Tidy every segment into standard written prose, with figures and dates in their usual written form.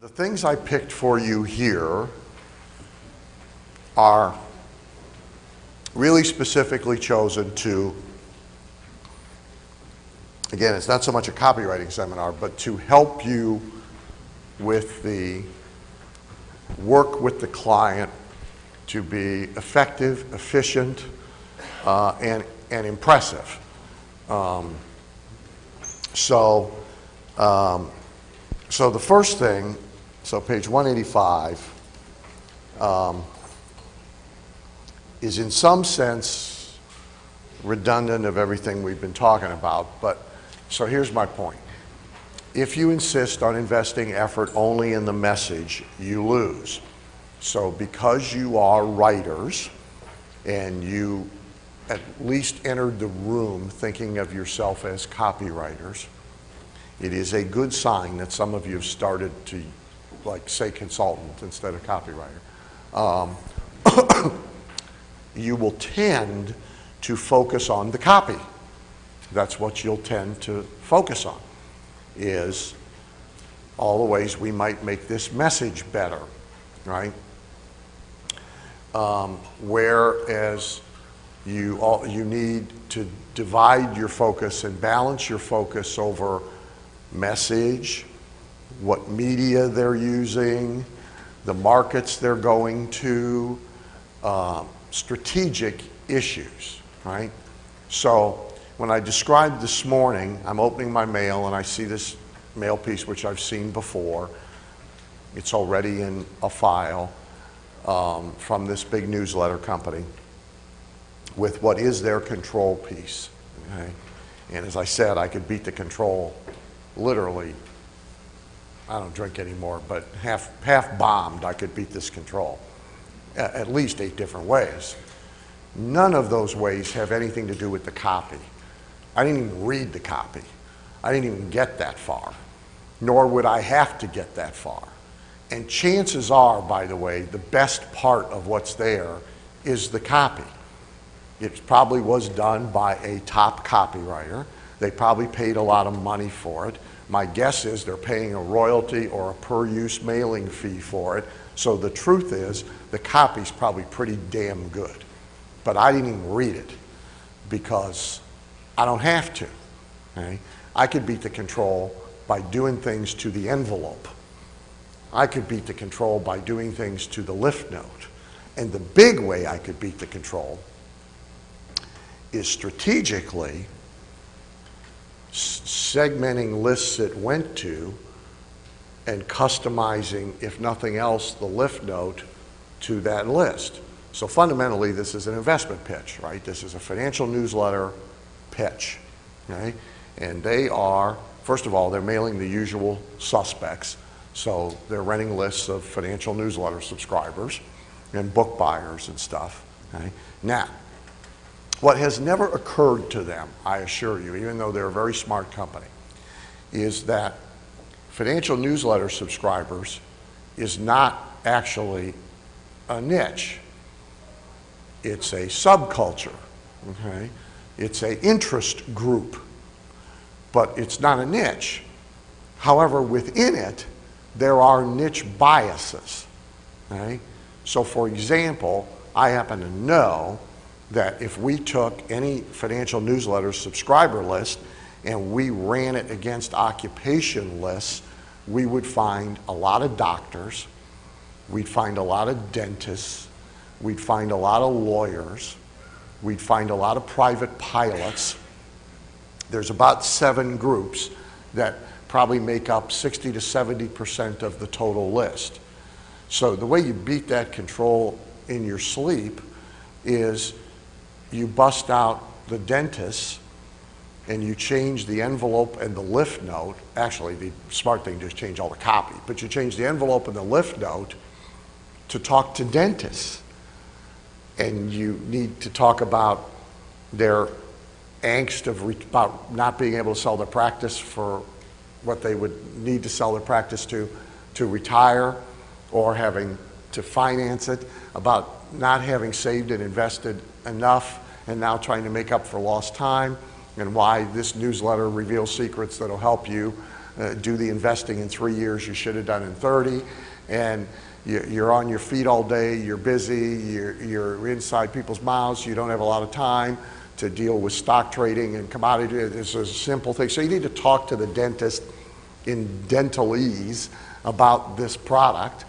The things I picked for you here are really specifically chosen to, again, it's not so much a copywriting seminar, but to help you with the work with the client to be effective, efficient, and impressive. So the first thing, so page 185, is in some sense redundant of everything we've been talking about, but so here's my point. If you insist on investing effort only in the message, you lose. So because you are writers and you at least entered the room thinking of yourself as copywriters, it is a good sign that some of you have started to, like, say consultant instead of copywriter. You will tend to focus on the copy. That's what you'll tend to focus on, is all the ways we might make this message better, right? Whereas you need to divide your focus and balance your focus over message, what media they're using, the markets they're going to, strategic issues, right? So when I described this morning, I'm opening my mail and I see this mail piece which I've seen before. It's already in a file from this big newsletter company with what is their control piece, okay? And as I said, I could beat the control literally. I don't drink anymore, but half bombed, I could beat this control at least 8 different ways. None of those ways have anything to do with the copy. I didn't even read the copy. I didn't even get that far, nor would I have to get that far. And chances are, by the way, the best part of what's there is the copy. It probably was done by a top copywriter. They probably paid a lot of money for it. My guess is they're paying a royalty or a per-use mailing fee for it. So the truth is, the copy's probably pretty damn good. But I didn't even read it because I don't have to, okay? I could beat the control by doing things to the envelope. I could beat the control by doing things to the lift note. And the big way I could beat the control is strategically segmenting lists it went to and customizing, if nothing else, the lift note to that list. So fundamentally, this is an investment pitch, right? This is a financial newsletter pitch, okay? And they are, first of all, they're mailing the usual suspects. So they're renting lists of financial newsletter subscribers and book buyers and stuff, okay? Now, what has never occurred to them, I assure you, even though they're a very smart company, is that financial newsletter subscribers is not actually a niche. It's a subculture, okay? It's an interest group, but it's not a niche. However, within it, there are niche biases, okay? So for example, I happen to know that if we took any financial newsletter subscriber list and we ran it against occupation lists, we would find a lot of doctors, we'd find a lot of dentists, we'd find a lot of lawyers, we'd find a lot of private pilots. There's about 7 groups that probably make up 60 to 70% of the total list. So the way you beat that control in your sleep is you bust out the dentists and you change the envelope and the lift note. Actually, the smart thing is change all the copy, but you change the envelope and the lift note to talk to dentists. And you need to talk about their angst about not being able to sell their practice for what they would need to sell their practice to retire, or having to finance it, about not having saved and invested enough and now trying to make up for lost time, and why this newsletter reveals secrets that'll help you do the investing in 3 years you should have done in 30, and you're on your feet all day, you're busy, you're inside people's mouths, you don't have a lot of time to deal with stock trading and commodity. It's a simple thing. So you need to talk to the dentist in dentalese about this product,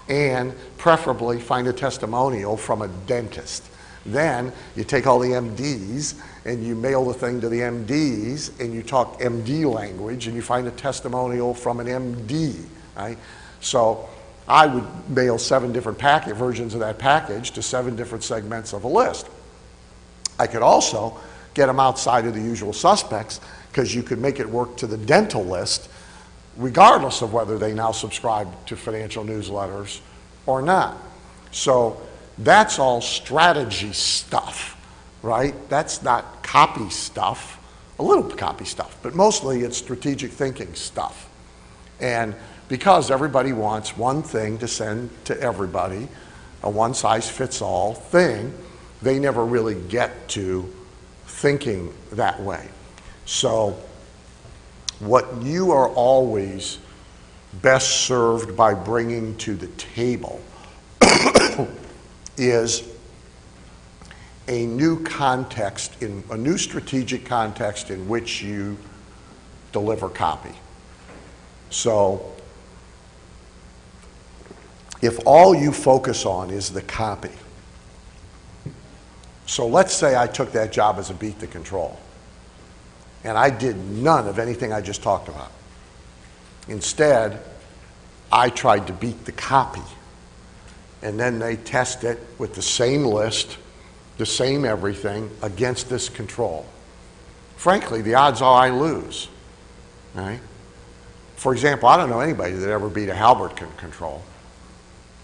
and preferably find a testimonial from a dentist. Then you take all the MDs and you mail the thing to the MDs, and you talk MD language, and you find a testimonial from an MD, right? So I would mail 7 different versions of that package to 7 different segments of a list. I could also get them outside of the usual suspects, because you could make it work to the dental list regardless of whether they now subscribe to financial newsletters or not. So that's all strategy stuff, right? That's not copy stuff, a little copy stuff, but mostly it's strategic thinking stuff. And because everybody wants one thing to send to everybody, a one-size-fits-all thing, they never really get to thinking that way. So what you are always best served by bringing to the table is a new context, a new strategic context in which you deliver copy. So if all you focus on is the copy, so let's say I took that job as a beat the control, and I did none of anything I just talked about. Instead, I tried to beat the copy, and then they test it with the same list, the same everything, against this control. Frankly, the odds are I lose, right? For example, I don't know anybody that ever beat a Halbert control.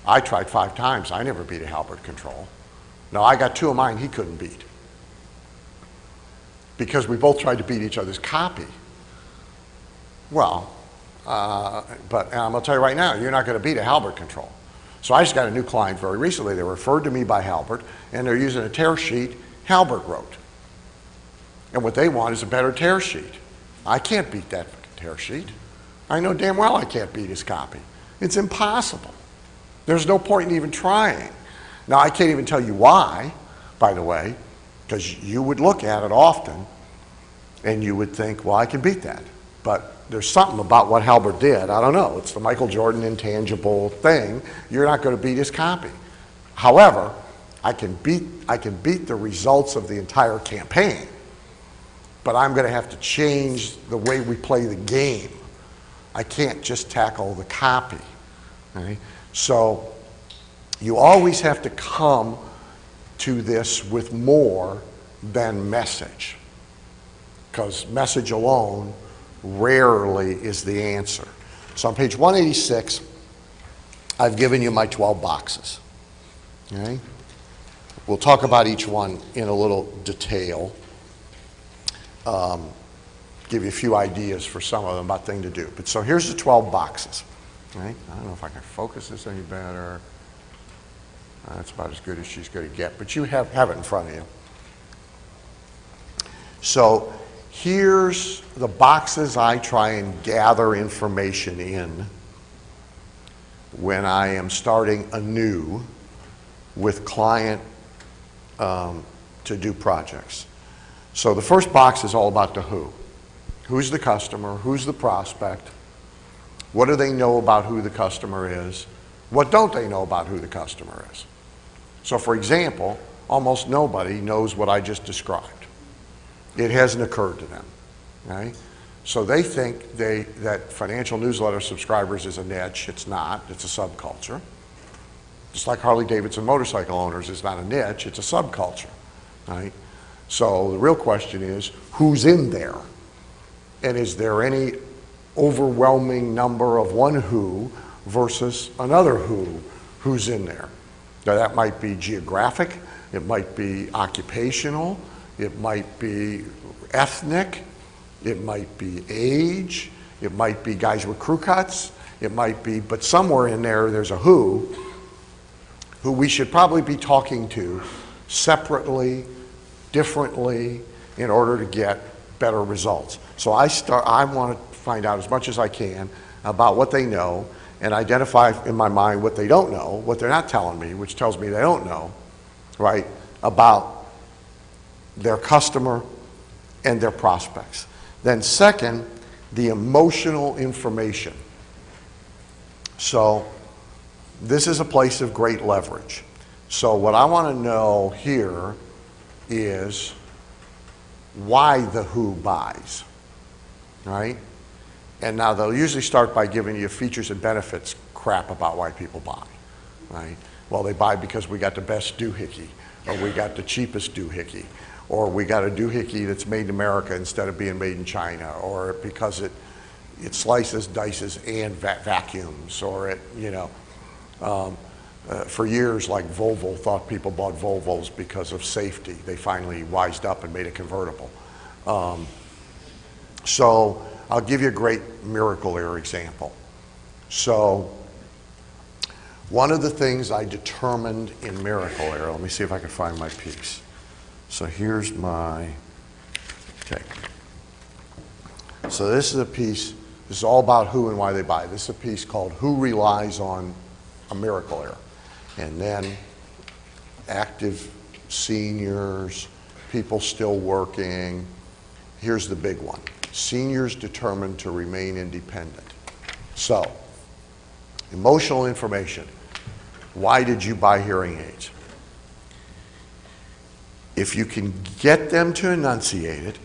I tried 5 times, I never beat a Halbert control. Now, I got 2 of mine he couldn't beat, because we both tried to beat each other's copy. Well, but I'm gonna tell you right now, you're not gonna beat a Halbert control. So I just got a new client very recently. They were referred to me by Halbert, and they're using a tear sheet Halbert wrote. And what they want is a better tear sheet. I can't beat that tear sheet. I know damn well I can't beat his copy. It's impossible. There's no point in even trying. Now, I can't even tell you why, by the way, because you would look at it often and you would think, well, I can beat that. But there's something about what Halbert did. I don't know. It's the Michael Jordan intangible thing. You're not going to beat his copy. However, I can beat the results of the entire campaign, but I'm going to have to change the way we play the game. I can't just tackle the copy. Right? So you always have to come to this with more than message, because message alone rarely is the answer. So on page 186, I've given you my 12 boxes. Okay? We'll talk about each one in a little detail. Give you a few ideas for some of them about things to do. But so here's the 12 boxes. Right? I don't know if I can focus this any better. That's about as good as she's going to get, but you have it in front of you. So here's the boxes I try and gather information in when I am starting anew with client to do projects. So the first box is all about the who. Who's the customer? Who's the prospect? What do they know about who the customer is? What don't they know about who the customer is? So for example, almost nobody knows what I just described. It hasn't occurred to them, right? So they think that financial newsletter subscribers is a niche. It's not, it's a subculture. Just like Harley-Davidson motorcycle owners is not a niche, it's a subculture, right? So the real question is, who's in there? And is there any overwhelming number of one who versus another who's in there? Now that might be geographic, it might be occupational, it might be ethnic, it might be age, it might be guys with crew cuts, it might be, but somewhere in there's a who we should probably be talking to separately, differently, in order to get better results. So I want to find out as much as I can about what they know and identify in my mind what they don't know, what they're not telling me, which tells me they don't know, right, about their customer and their prospects. Then second, the emotional information. So this is a place of great leverage. So what I want to know here is why the who buys, right? And now they'll usually start by giving you features and benefits crap about why people buy, right? Well, they buy because we got the best doohickey, or we got the cheapest doohickey, or we got a doohickey that's made in America instead of being made in China, or because it slices, dices, and vacuums, or it, you know, for years, like Volvo thought people bought Volvos because of safety. They finally wised up and made a convertible. So I'll give you a great Miracle Air example. So one of the things I determined in Miracle Air, let me see if I can find my piece. So here's my, okay. So this is a piece, this is all about who and why they buy. This is a piece called Who Relies on a Miracle Air. And then active seniors, people still working. Here's the big one. Seniors determined to remain independent. So, emotional information. Why did you buy hearing aids? If you can get them to enunciate it,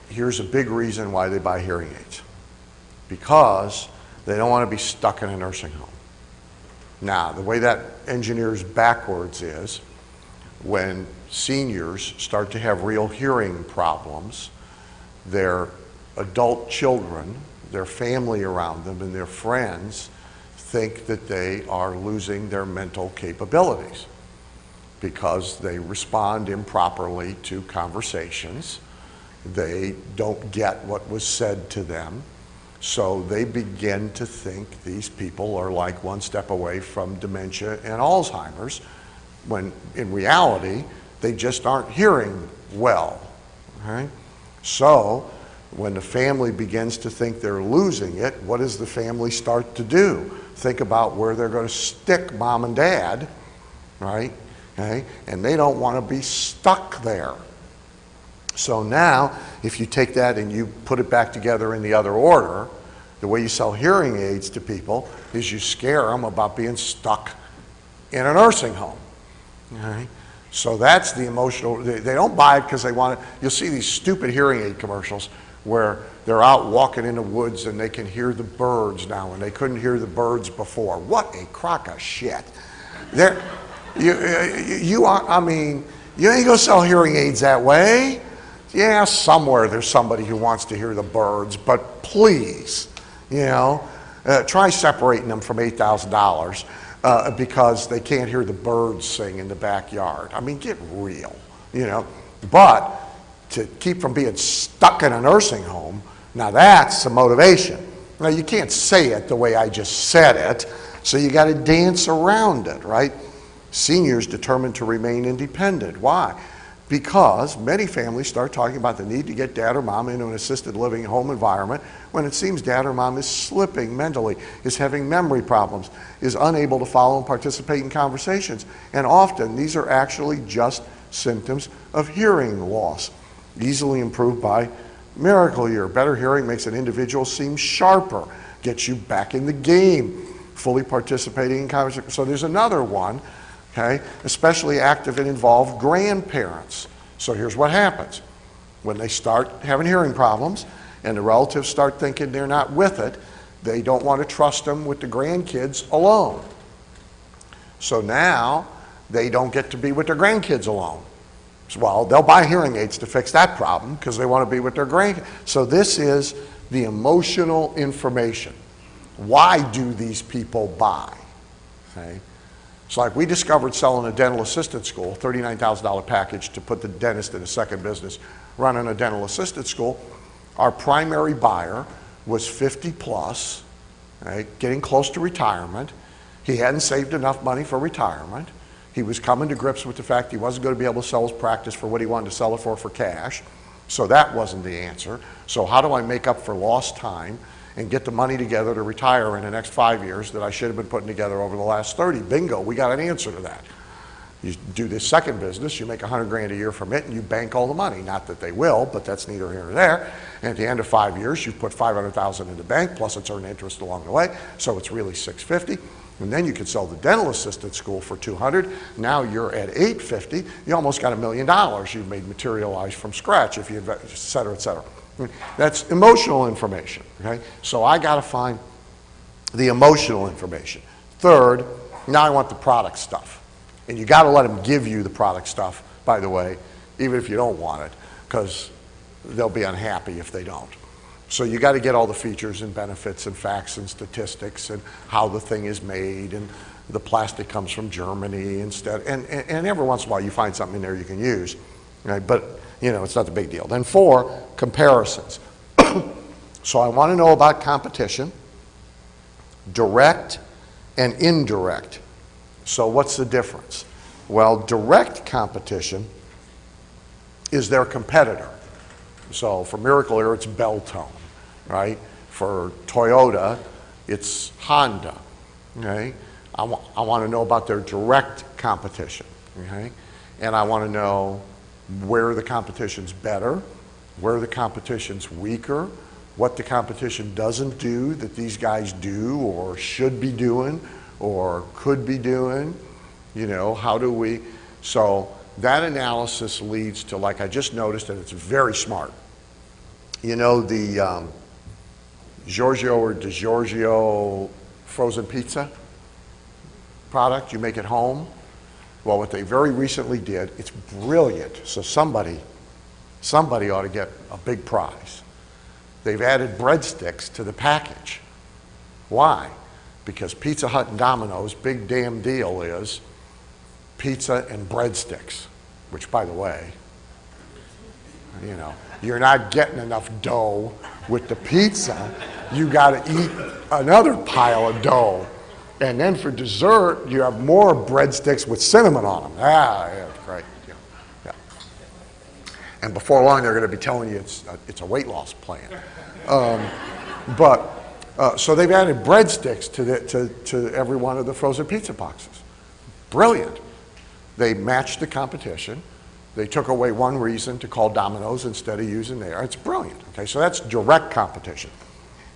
here's a big reason why they buy hearing aids. Because they don't want to be stuck in a nursing home. Now, the way that engineers backwards is when seniors start to have real hearing problems, their adult children, their family around them, and their friends think that they are losing their mental capabilities because they respond improperly to conversations. They don't get what was said to them. So they begin to think these people are like one step away from dementia and Alzheimer's, when in reality, they just aren't hearing well, right? So when the family begins to think they're losing it, what does the family start to do? Think about where they're going to stick mom and dad, right? Okay? And they don't want to be stuck there. So now, if you take that and you put it back together in the other order, the way you sell hearing aids to people is you scare them about being stuck in a nursing home. Okay? So that's the emotional, they don't buy it because they want it. You'll see these stupid hearing aid commercials where they're out walking in the woods and they can hear the birds now and they couldn't hear the birds before. What a crock of shit. I mean, you ain't gonna sell hearing aids that way. Yeah, somewhere there's somebody who wants to hear the birds, but please, you know, try separating them from $8,000 because they can't hear the birds sing in the backyard. I mean, get real, you know. But to keep from being stuck in a nursing home, now that's a motivation. Now you can't say it the way I just said it, so you got to dance around it, right? Seniors determined to remain independent. Why? Because many families start talking about the need to get dad or mom into an assisted living home environment when it seems dad or mom is slipping mentally, is having memory problems, is unable to follow and participate in conversations. And often these are actually just symptoms of hearing loss, easily improved by Miracle Year. Better hearing makes an individual seem sharper, gets you back in the game, fully participating in conversations. So there's another one. Okay, especially active and involved grandparents. So here's what happens. When they start having hearing problems and the relatives start thinking they're not with it, they don't want to trust them with the grandkids alone. So now they don't get to be with their grandkids alone. Well, they'll buy hearing aids to fix that problem because they want to be with their grandkids. So this is the emotional information. Why do these people buy? Okay. It's like we discovered selling a dental assistant school, $39,000 package to put the dentist in a second business, running a dental assistant school. Our primary buyer was 50 plus, right, getting close to retirement. He hadn't saved enough money for retirement. He was coming to grips with the fact he wasn't going to be able to sell his practice for what he wanted to sell it for cash. So that wasn't the answer. So how do I make up for lost time and get the money together to retire in the next 5 years that I should have been putting together over the last 30? Bingo, we got an answer to that. You do this second business, you make 100 grand a year from it, and you bank all the money. Not that they will, but that's neither here nor there. And at the end of 5 years, you've put 500,000 in the bank, plus it's earned interest along the way, so it's really 650. And then you could sell the dental assistant school for 200. Now you're at 850. You almost got $1 million you've made materialize from scratch if you invest, et cetera, et cetera. That's emotional information, okay? So I got to find the emotional information. Third, now I want the product stuff. And you got to let them give you the product stuff, by the way, even if you don't want it, because they'll be unhappy if they don't. So you got to get all the features and benefits and facts and statistics and how the thing is made, and the plastic comes from Germany instead. And every once in a while you find something in there you can use, right? But you know, it's not the big deal. Then 4, comparisons. So I want to know about competition, direct and indirect. So what's the difference? Well, direct competition is their competitor. So for Miracle Ear, it's Beltone, right? For Toyota, it's Honda, okay? I want to know about their direct competition, okay? And I want to know where the competition's better, where the competition's weaker, what the competition doesn't do that these guys do or should be doing or could be doing. You know, how do we, so that analysis leads to, like I just noticed, and it's very smart. You know the Giorgio or DiGiorgio frozen pizza product, you make it home? Well, what they very recently did, it's brilliant, so somebody ought to get a big prize. They've added breadsticks to the package. Why? Because Pizza Hut and Domino's big damn deal is pizza and breadsticks, which, by the way, you know, you're not getting enough dough with the pizza. You got to eat another pile of dough. And then for dessert, you have more breadsticks with cinnamon on them. Ah, yeah, great. Yeah. Yeah. And before long, they're going to be telling you it's a weight loss plan. So they've added breadsticks to every one of the frozen pizza boxes. Brilliant. They matched the competition. They took away one reason to call Domino's instead of using theirs. It's brilliant. Okay, so that's direct competition.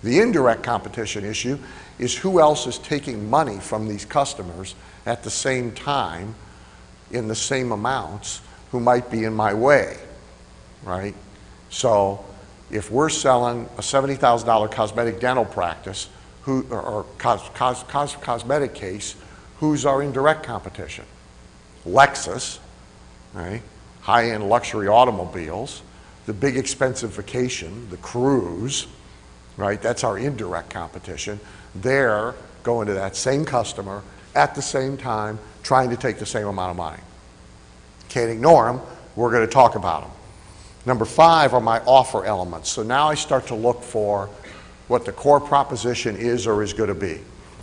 The indirect competition issue is who else is taking money from these customers at the same time in the same amounts who might be in my way, right? So if we're selling a $70,000 cosmetic dental practice or cosmetic case, who's our indirect competition? Lexus, right? High-end luxury automobiles, the big expensive vacation, the cruise, right? That's our indirect competition. They're going to that same customer at the same time, trying to take the same amount of money. Can't ignore them. We're going to talk about them. Number 5 are my offer elements. So now I start to look for what the core proposition is or is going to be,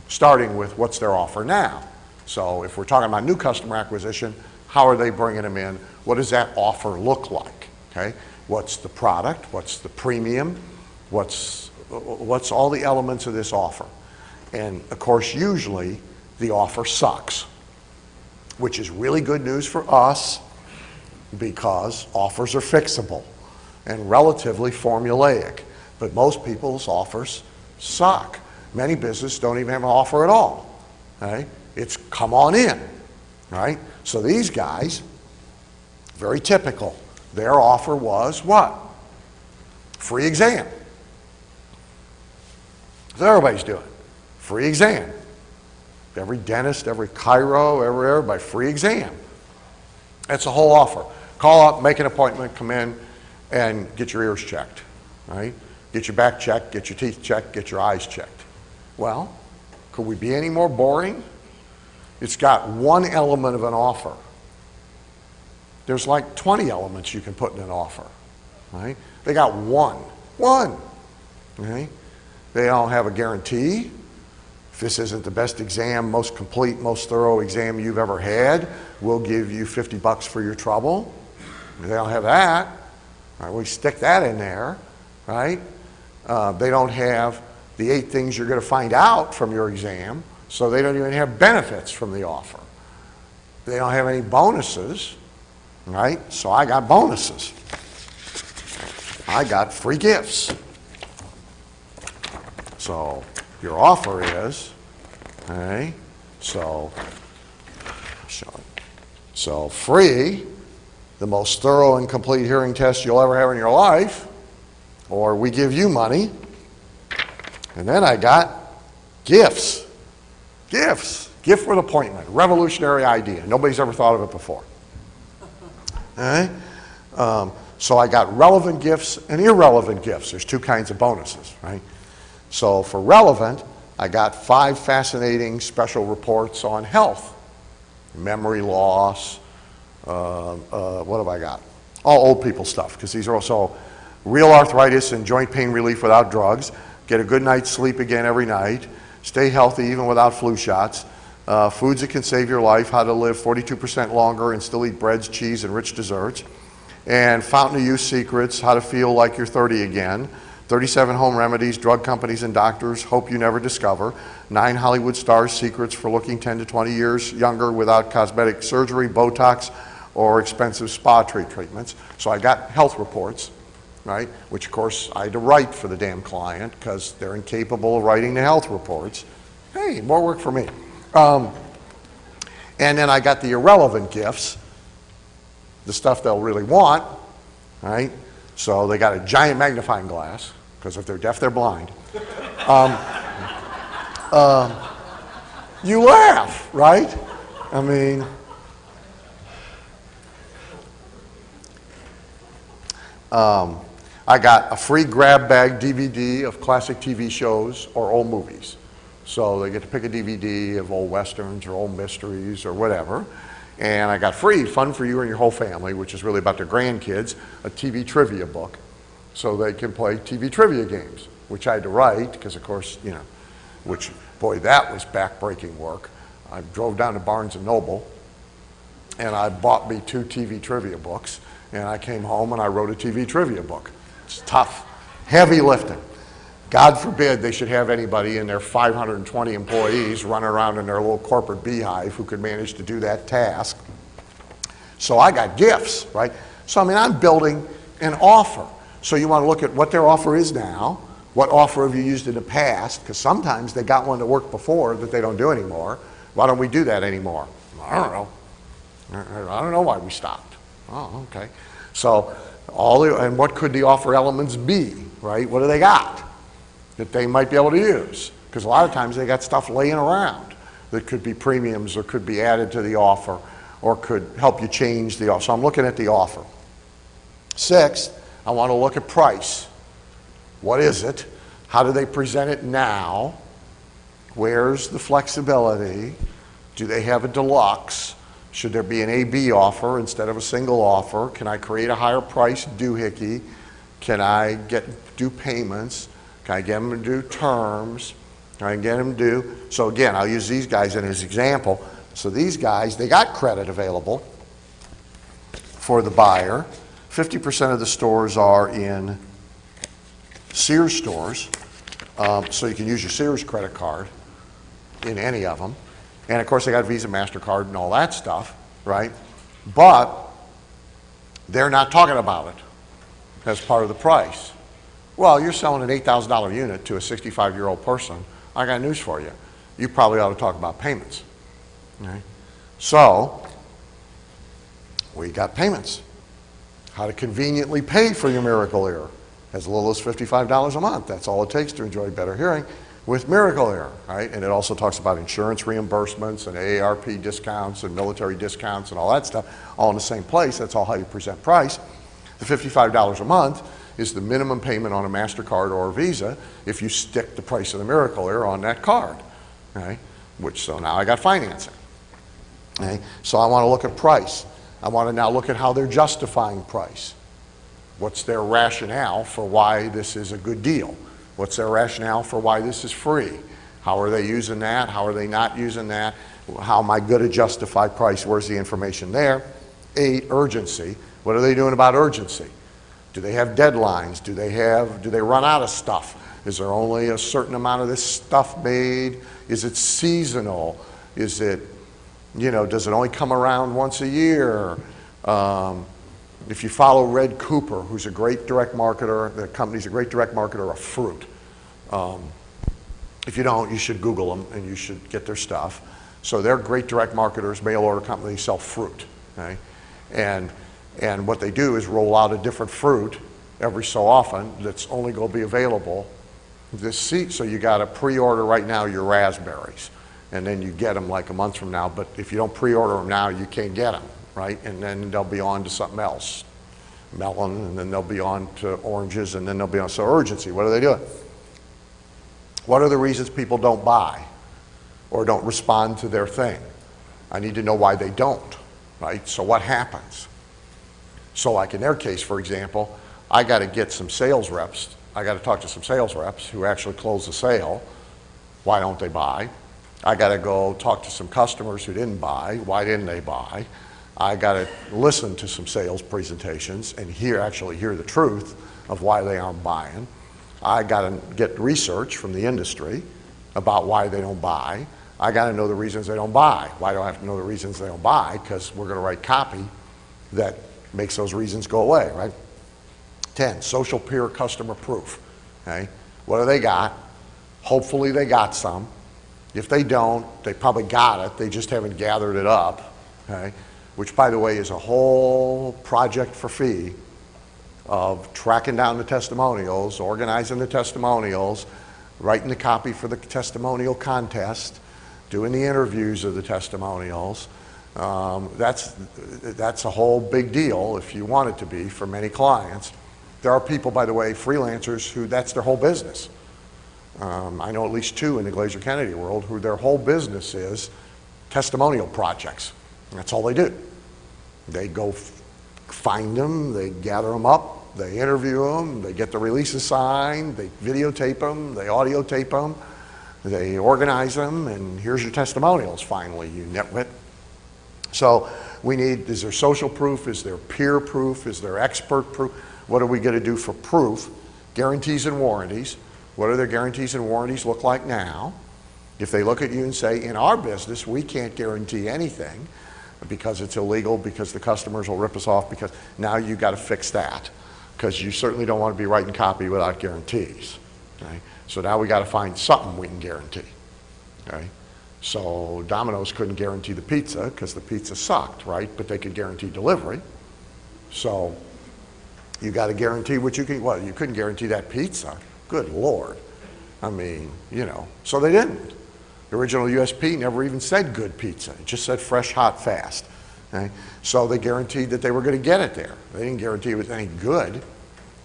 starting with what's their offer now. So if we're talking about new customer acquisition, how are they bringing them in? What does that offer look like? Okay? What's the product? What's the premium? What's all the elements of this offer? And of course, usually the offer sucks, which is really good news for us because offers are fixable and relatively formulaic. But most people's offers suck. Many businesses don't even have an offer at all. Right? It's come on in. Right? So these guys, very typical. Their offer was what? Free exam. That's what everybody's doing. Free exam. Every dentist, every chiro, everybody, free exam. That's the whole offer. Call up, make an appointment, come in, and get your ears checked. Right? Get your back checked, get your teeth checked, get your eyes checked. Well, could we be any more boring? It's got one element of an offer. There's like 20 elements you can put in an offer, right? They got one, okay? They don't have a guarantee. If this isn't the best exam, most complete, most thorough exam you've ever had, we'll give you $50 for your trouble. They don't have that. Right, we stick that in there, right? They don't have the 8 things you're going to find out from your exam, so they don't even have benefits from the offer. They don't have any bonuses, right? So I got bonuses. I got free gifts. So your offer is, okay, so free, the most thorough and complete hearing test you'll ever have in your life, or we give you money. And then I got gifts. Gifts. Gift with appointment. Revolutionary idea. Nobody's ever thought of it before. Okay? So I got relevant gifts and irrelevant gifts. There's 2 kinds of bonuses, right? So for relevant, I got 5 fascinating special reports on health. Memory loss. What have I got? All old people stuff, because these are also real arthritis and joint pain relief without drugs. Get a good night's sleep again every night. Stay healthy even without flu shots. Foods that can save your life. How to live 42% longer and still eat breads, cheese, and rich desserts. And fountain of youth secrets. How to feel like you're 30 again. 37 home remedies drug companies and doctors hope you never discover. 9 Hollywood stars' secrets for looking 10 to 20 years younger without cosmetic surgery, Botox, or expensive spa treatments. So I got health reports, right? Which of course I had to write for the damn client because they're incapable of writing the health reports. Hey, more work for me. And then I got the irrelevant gifts, the stuff they'll really want, right? So they got a giant magnifying glass, because if they're deaf, they're blind. You laugh, right? I mean, I got a free grab bag DVD of classic TV shows or old movies. So they get to pick a DVD of old westerns or old mysteries or whatever. And I got free, fun for you and your whole family, which is really about their grandkids, a TV trivia book. So they can play TV trivia games, which I had to write, because of course, you know, which, boy, that was back-breaking work. I drove down to Barnes & Noble, and I bought me 2 TV trivia books, and I came home and I wrote a TV trivia book. It's tough, heavy lifting. God forbid they should have anybody in their 520 employees running around in their little corporate beehive who could manage to do that task. So I got gifts, right? So I mean, I'm building an offer. So you want to look at what their offer is now, what offer have you used in the past, because sometimes they got one that worked before that they don't do anymore. Why don't we do that anymore? I don't know. I don't know why we stopped. Oh, okay. So and what could the offer elements be, right? What do they got that they might be able to use? Because a lot of times they got stuff laying around that could be premiums or could be added to the offer or could help you change the offer. So I'm looking at the offer. 6, I want to look at price. What is it? How do they present it now? Where's the flexibility? Do they have a deluxe? Should there be an AB offer instead of a single offer? Can I create a higher price doohickey? Can I do payments? Can I get them to do terms? Can I get them to do? So again, I'll use these guys in as example. So these guys, they got credit available for the buyer. 50% of the stores are in Sears stores. So you can use your Sears credit card in any of them. And of course they got Visa, MasterCard and all that stuff, right? But they're not talking about it as part of the price. Well, you're selling an $8,000 unit to a 65-year-old person. I got news for you. You probably ought to talk about payments. Okay? So we got payments. How to conveniently pay for your Miracle Ear. As little as $55 a month. That's all it takes to enjoy better hearing with Miracle Ear, right? And it also talks about insurance reimbursements and AARP discounts and military discounts and all that stuff, all in the same place. That's all how you present price. The $55 a month is the minimum payment on a MasterCard or a Visa if you stick the price of the Miracle Ear on that card, right? So now I got financing. Okay? So I want to look at price. I want to now look at how they're justifying price. What's their rationale for why this is a good deal? What's their rationale for why this is free? How are they using that? How are they not using that? How am I going to justify price? Where's the information there? 8, urgency. What are they doing about urgency? Do they have deadlines? Do they run out of stuff? Is there only a certain amount of this stuff made? Is it seasonal? Is it, does it only come around once a year? If you follow Red Cooper, who's a great direct marketer, the company's a great direct marketer of fruit. If you don't, you should Google them and you should get their stuff. So they're great direct marketers, mail order companies, sell fruit. Okay? And what they do is roll out a different fruit every so often that's only going to be available this season. So you got to pre-order right now your raspberries, and then you get them like a month from now. But if you don't pre-order them now, you can't get them, right? And then they'll be on to something else, melon, and then they'll be on to oranges, and then they'll be on. So urgency, what are they doing? What are the reasons people don't buy or don't respond to their thing? I need to know why they don't, right? So what happens? So like in their case, for example, I got to get some sales reps. I got to talk to some sales reps who actually close the sale. Why don't they buy? I got to go talk to some customers who didn't buy. Why didn't they buy? I got to listen to some sales presentations and actually hear the truth of why they aren't buying. I got to get research from the industry about why they don't buy. I got to know the reasons they don't buy. Why do I have to know the reasons they don't buy? Because we're going to write copy that makes those reasons go away, right? 10, social peer customer proof. Okay? What do they got? Hopefully they got some. If they don't, they probably got it. They just haven't gathered it up. Okay? Which, by the way, is a whole project for fee of tracking down the testimonials, organizing the testimonials, writing the copy for the testimonial contest, doing the interviews of the testimonials. That's a whole big deal if you want it to be for many clients. There are people, by the way, freelancers, who that's their whole business. I know at least 2 in the Glazer Kennedy world who their whole business is testimonial projects. That's all they do. They go find them, they gather them up, they interview them, they get the releases signed, they videotape them, they audio tape them, they organize them, and here's your testimonials finally, you nitwit. So we need, is there social proof? Is there peer proof? Is there expert proof? What are we going to do for proof? Guarantees and warranties. What do their guarantees and warranties look like now? If they look at you and say, in our business, we can't guarantee anything because it's illegal, because the customers will rip us off, because now you got to fix that, because you certainly don't want to be writing copy without guarantees. Okay? So now we got to find something we can guarantee. Okay? So Domino's couldn't guarantee the pizza because the pizza sucked, right? But they could guarantee delivery. So you got to guarantee what you can. Well, you couldn't guarantee that pizza. Good Lord. I mean, so they didn't. The original USP never even said good pizza. It just said fresh, hot, fast. Okay? So they guaranteed that they were going to get it there. They didn't guarantee it was any good.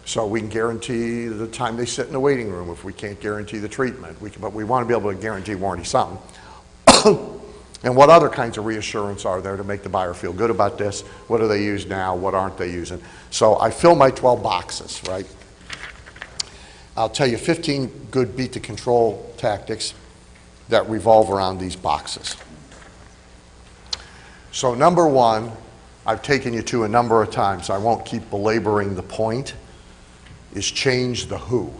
So we can guarantee the time they sit in the waiting room if we can't guarantee the treatment. But we want to be able to guarantee warranty something. And what other kinds of reassurance are there to make the buyer feel good about this? What do they use now? What aren't they using? So I fill my 12 boxes, right? I'll tell you 15 good beat the control tactics that revolve around these boxes. So number 1, I've taken you to a number of times, so I won't keep belaboring the point, is change the who.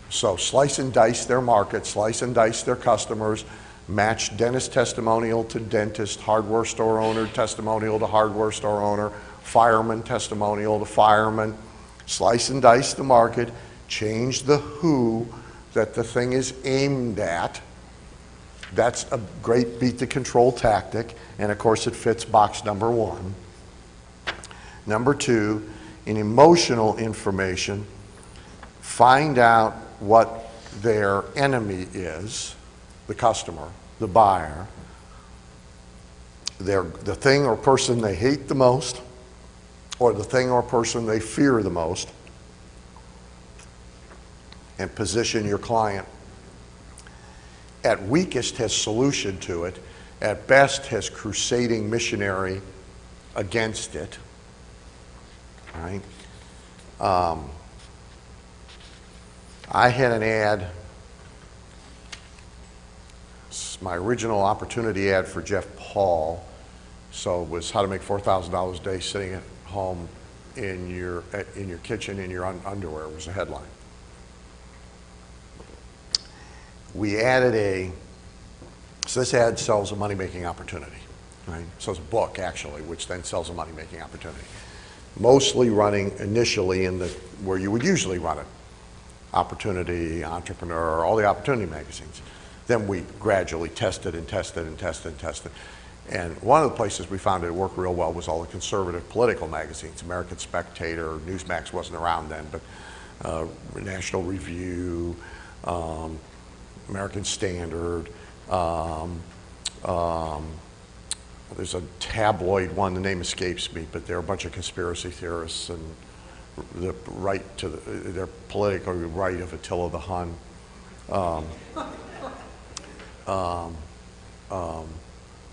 So slice and dice their market, slice and dice their customers, match dentist testimonial to dentist, hardware store owner testimonial to hardware store owner, fireman testimonial to fireman. Slice and dice the market, change the who that the thing is aimed at. That's a great beat the control tactic, and of course it fits box number 1. Number 2, in emotional information, find out what their enemy is, the customer, the buyer, the thing or person they hate the most, or the thing or person they fear the most, and position your client. At weakest has solution to it, at best has crusading missionary against it. Right? I had an ad, my original opportunity ad for Jeff Paul, so it was how to make $4,000 a day sitting at home in your kitchen in your underwear was the headline. We added so this ad sells a money-making opportunity, right? Sells a book, actually, which then sells a money-making opportunity. Mostly running initially where you would usually run it. Opportunity, Entrepreneur, all the opportunity magazines. Then we gradually tested and tested and tested and tested. And one of the places we found it worked real well was all the conservative political magazines. American Spectator, Newsmax wasn't around then, but National Review, American Standard, there's a tabloid one, the name escapes me, but they're a bunch of conspiracy theorists and the right to their political right of Attila the Hun.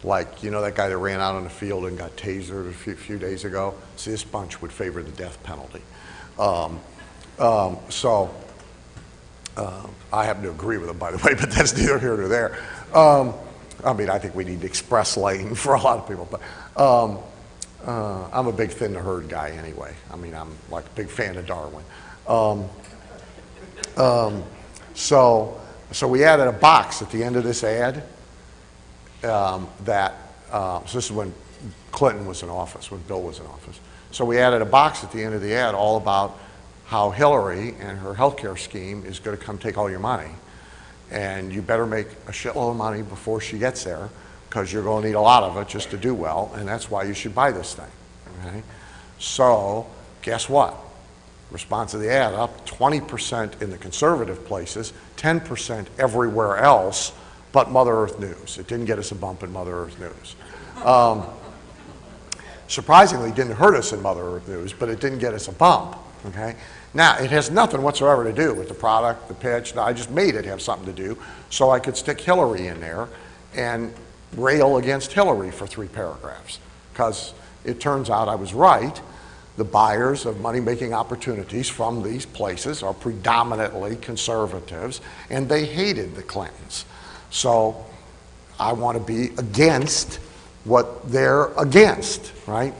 Like, you know that guy that ran out on the field and got tasered a few days ago? See, this bunch would favor the death penalty. I happen to agree with them, by the way, but that's neither here nor there. I mean, I think we need express lane for a lot of people, but I'm a big thin to herd guy anyway. I mean, I'm like a big fan of Darwin. So we added a box at the end of this ad so this is when Clinton was in office, when Bill was in office. So we added a box at the end of the ad all about how Hillary and her healthcare scheme is going to come take all your money. And you better make a shitload of money before she gets there, because you're going to need a lot of it just to do well, and that's why you should buy this thing. Okay? So guess what? Response to the ad up 20% in the conservative places, 10% everywhere else but Mother Earth News. It didn't get us a bump in Mother Earth News. Surprisingly, it didn't hurt us in Mother Earth News, but it didn't get us a bump. Okay? Now, it has nothing whatsoever to do with the product, the pitch. No, I just made it have something to do so I could stick Hillary in there and rail against Hillary for 3 paragraphs. Because it turns out I was right. The buyers of money-making opportunities from these places are predominantly conservatives, and they hated the Clintons. So I want to be against what they're against, right?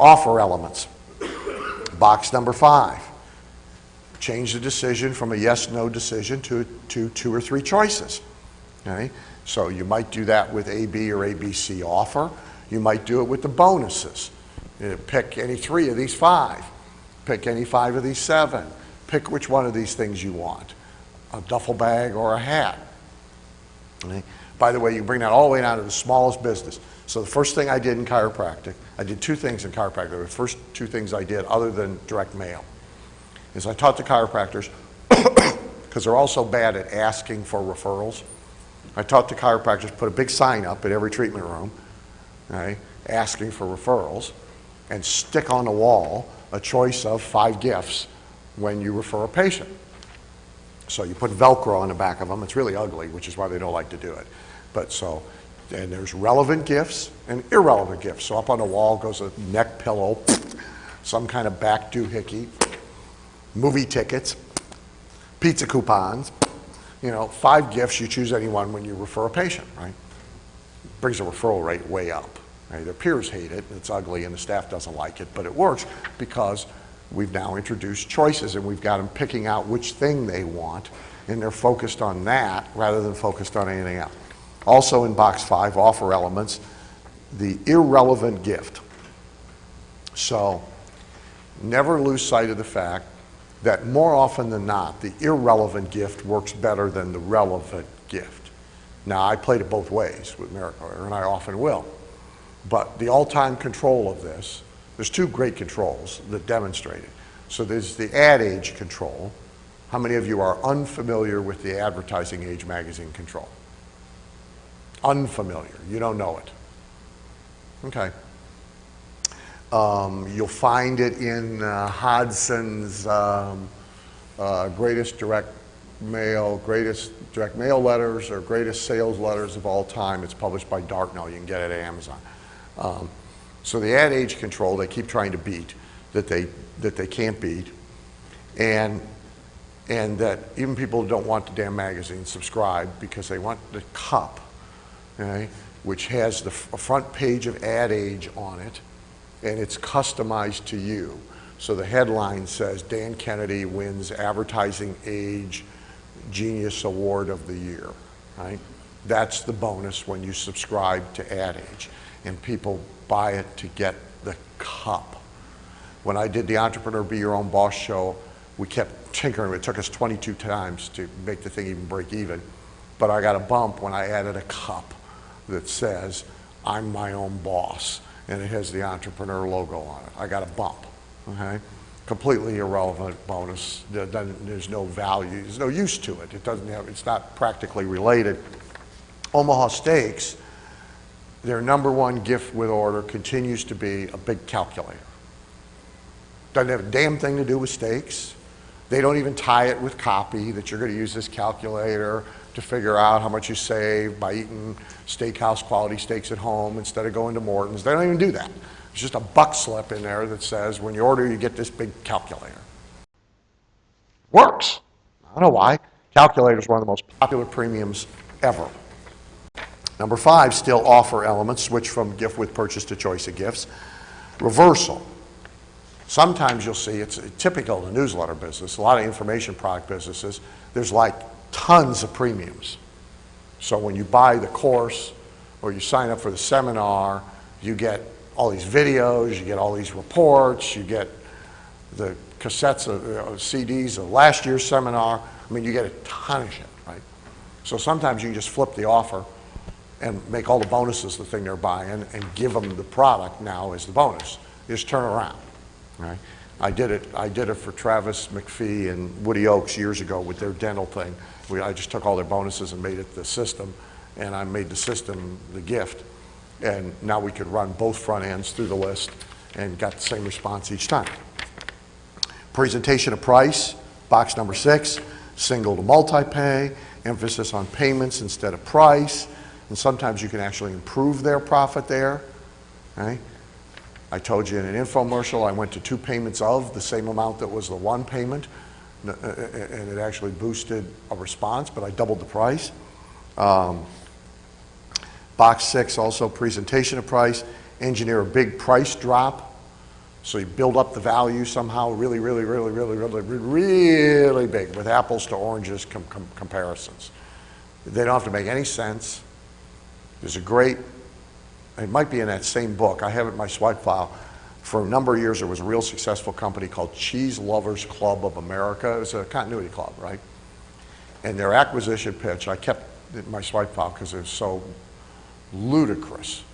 Offer elements. Box number 5. Change the decision from a yes-no decision to 2 or 3 choices. Okay? So you might do that with AB or ABC offer. You might do it with the bonuses. Pick any 3 of these 5. Pick any 5 of these 7. Pick which one of these things you want. A duffel bag or a hat. Okay? By the way, you bring that all the way down to the smallest business. So the first thing I did in chiropractic, I did 2 things in chiropractic. The first 2 things I did other than direct mail is I taught the chiropractors, because they're all so bad at asking for referrals, I taught the chiropractors to put a big sign up at every treatment room, okay, asking for referrals, and stick on the wall a choice of 5 gifts when you refer a patient. So you put Velcro on the back of them. It's really ugly, which is why they don't like to do it. And there's relevant gifts and irrelevant gifts. So up on the wall goes a neck pillow, some kind of back doohickey, movie tickets, pizza coupons, 5 gifts. You choose any one when you refer a patient, right? Brings the referral rate way up. Right? Their peers hate it, it's ugly, and the staff doesn't like it, but it works because we've now introduced choices and we've got them picking out which thing they want, and they're focused on that rather than focused on anything else. Also in box 5, offer elements, the irrelevant gift. So never lose sight of the fact that more often than not, the irrelevant gift works better than the relevant gift. Now, I played it both ways with Miracle, and I often will. But the all-time control of this, there's 2 great controls that demonstrate it. So there's the ad age control. How many of you are unfamiliar with the Advertising Age magazine control? Unfamiliar, you don't know it. Okay. You'll find it in Hodson's greatest direct mail letters or greatest sales letters of all time. It's published by Dartnell. You can get it at Amazon. So the ad age control they keep trying to beat, that they can't beat, and that even people who don't want the damn magazine subscribe because they want the cup, okay, which has the front page of Ad Age on it, and it's customized to you. So the headline says, Dan Kennedy wins Advertising Age Genius Award of the Year, right? That's the bonus when you subscribe to Ad Age. And people buy it to get the cup. When I did the Entrepreneur Be Your Own Boss show, we kept tinkering. It took us 22 times to make the thing even break even. But I got a bump when I added a cup that says, I'm my own boss. And it has the entrepreneur logo on it. I got a bump, okay? Completely irrelevant bonus. There's no value, there's no use to it. It's not practically related. Omaha Steaks, their #1 gift with order continues to be a big calculator. Doesn't have a damn thing to do with steaks. They don't even tie it with copy that you're going to use this calculator to figure out how much you save by eating steakhouse quality steaks at home instead of going to Morton's. They don't even do that. It's just a buck slip in there that says when you order you get this big calculator. Works. I don't know why. Calculator is one of the most popular premiums ever. #5, still offer elements, switch from gift with purchase to choice of gifts. Reversal. Sometimes you'll see, it's typical in the newsletter business, a lot of information product businesses, there's like tons of premiums. So when you buy the course or you sign up for the seminar, you get all these videos, you get all these reports, you get the cassettes, CDs of last year's seminar. I mean, you get a ton of shit, right? So sometimes you can just flip the offer and make all the bonuses the thing they're buying and give them the product now as the bonus. You just turn around. Right? I did it for Travis McPhee and Woody Oaks years ago with their dental thing. I just took all their bonuses and made it the system, and I made the system the gift. And now we could run both front ends through the list and got the same response each time. Presentation of price, box #6, single to multi-pay, emphasis on payments instead of price, and sometimes you can actually improve their profit there. Right? I told you in an infomercial I went to 2 payments of the same amount that was the 1 payment, and it actually boosted a response, but I doubled the price. Box 6, also presentation of price, engineer a big price drop, so you build up the value somehow really, really, really, really, really, really big with apples to oranges comparisons. They don't have to make any sense. There's a great, it might be in that same book, I have it in my swipe file. For a number of years there was a real successful company called Cheese Lovers Club of America. It was a continuity club, right? And their acquisition pitch, I kept it in my swipe file because it was so ludicrous.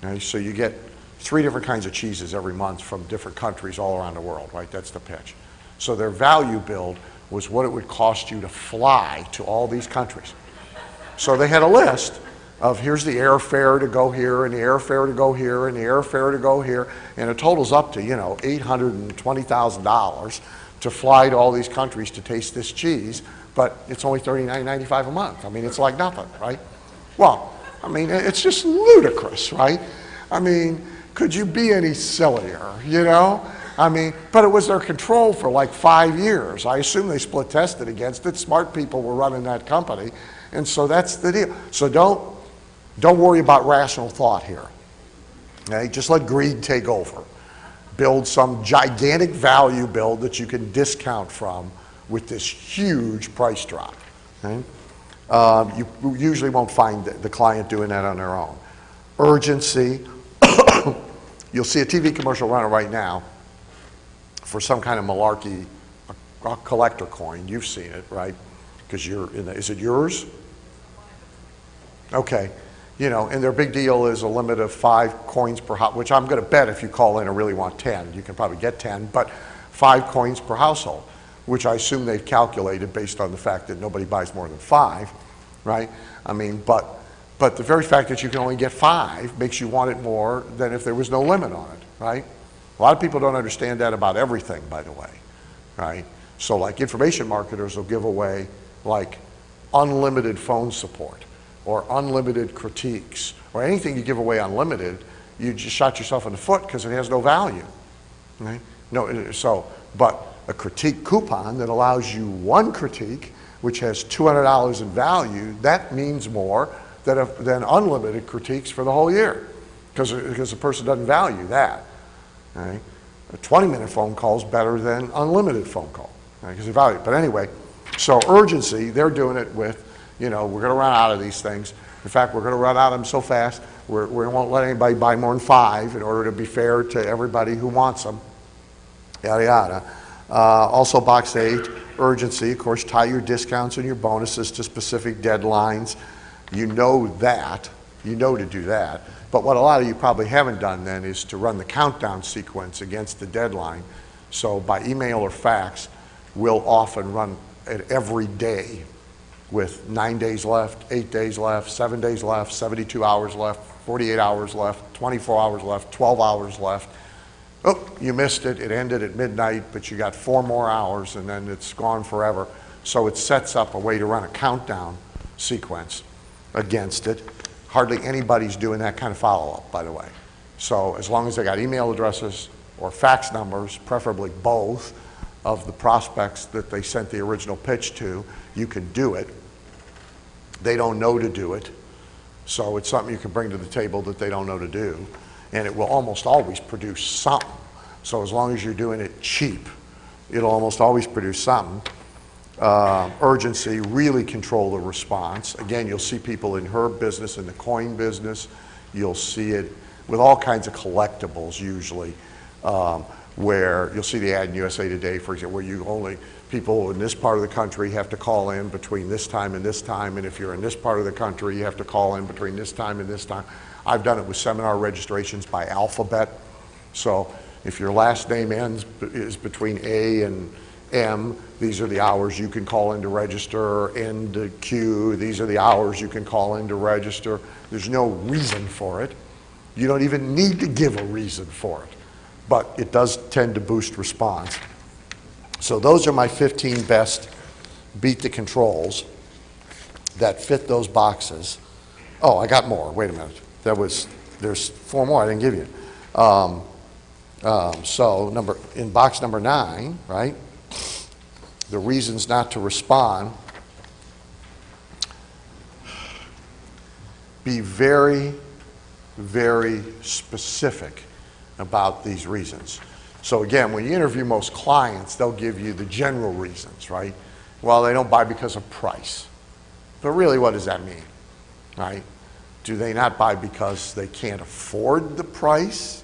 Okay? So you get 3 different kinds of cheeses every month from different countries all around the world, right? That's the pitch. So their value build was what it would cost you to fly to all these countries. So they had a list of here's the airfare to go here, and the airfare to go here, and the airfare to go here, and it totals up to, you know, $820,000 to fly to all these countries to taste this cheese, but it's only $39.95 a month. I mean, it's like nothing, right? Well, I mean, it's just ludicrous, right? I mean, could you be any sillier, you know? I mean, but it was their control for like 5 years. I assume they split tested against it. Smart people were running that company, and so that's the deal. So don't worry about rational thought here. Okay? Just let greed take over. Build some gigantic value build that you can discount from with this huge price drop. Okay? You usually won't find the client doing that on their own. Urgency. You'll see a TV commercial running right now for some kind of malarkey, a collector coin. You've seen it, right? Because you're in the, is it yours? Okay. You know, and their big deal is a limit of 5 coins per house, which I'm going to bet if you call in and really want 10, you can probably get 10, but 5 coins per household, which I assume they've calculated based on the fact that nobody buys more than 5, right? I mean, but the very fact that you can only get 5 makes you want it more than if there was no limit on it, right? A lot of people don't understand that about everything, by the way, right? So like information marketers will give away like unlimited phone support, or unlimited critiques, or anything you give away unlimited, you just shot yourself in the foot because it has no value. Okay? No, so, but a critique coupon that allows you 1 critique, which has $200 in value, that means more than unlimited critiques for the whole year, because the person doesn't value that. Okay? A 20-minute phone call is better than unlimited phone call, because of value. But anyway, so urgency, they're doing it with, we're going to run out of these things. In fact, we're going to run out of them so fast, we won't let anybody buy more than 5 in order to be fair to everybody who wants them, yada, yada. Also, box 8, urgency, of course, tie your discounts and your bonuses to specific deadlines. You know that. You know to do that. But what a lot of you probably haven't done then is to run the countdown sequence against the deadline. So by email or fax, we'll often run it every day with 9 days left, 8 days left, 7 days left, 72 hours left, 48 hours left, 24 hours left, 12 hours left. Oh, you missed it. It ended at midnight, but you got 4 more hours, and then it's gone forever. So it sets up a way to run a countdown sequence against it. Hardly anybody's doing that kind of follow-up, by the way. So as long as they got email addresses or fax numbers, preferably both, of the prospects that they sent the original pitch to, you can do it. They don't know to do it. So it's something you can bring to the table that they don't know to do. And it will almost always produce something. So as long as you're doing it cheap, it'll almost always produce something. Urgency, really control the response. Again, you'll see people in her business, in the coin business. You'll see it with all kinds of collectibles usually, where you'll see the ad in USA Today, for example, where people in this part of the country have to call in between this time and this time, and if you're in this part of the country, you have to call in between this time and this time. I've done it with seminar registrations by alphabet. So if your last name is between A and M, these are the hours you can call in to register. N to Q, these are the hours you can call in to register. There's no reason for it. You don't even need to give a reason for it, but it does tend to boost response. So those are my 15 best beat the controls that fit those boxes. Oh, I got more. Wait a minute. There's 4 more I didn't give you. So in box number 9, right? The reasons not to respond. Be very, very specific about these reasons. So again, when you interview most clients, they'll give you the general reasons, right? Well, they don't buy because of price. But really, what does that mean, right? Do they not buy because they can't afford the price?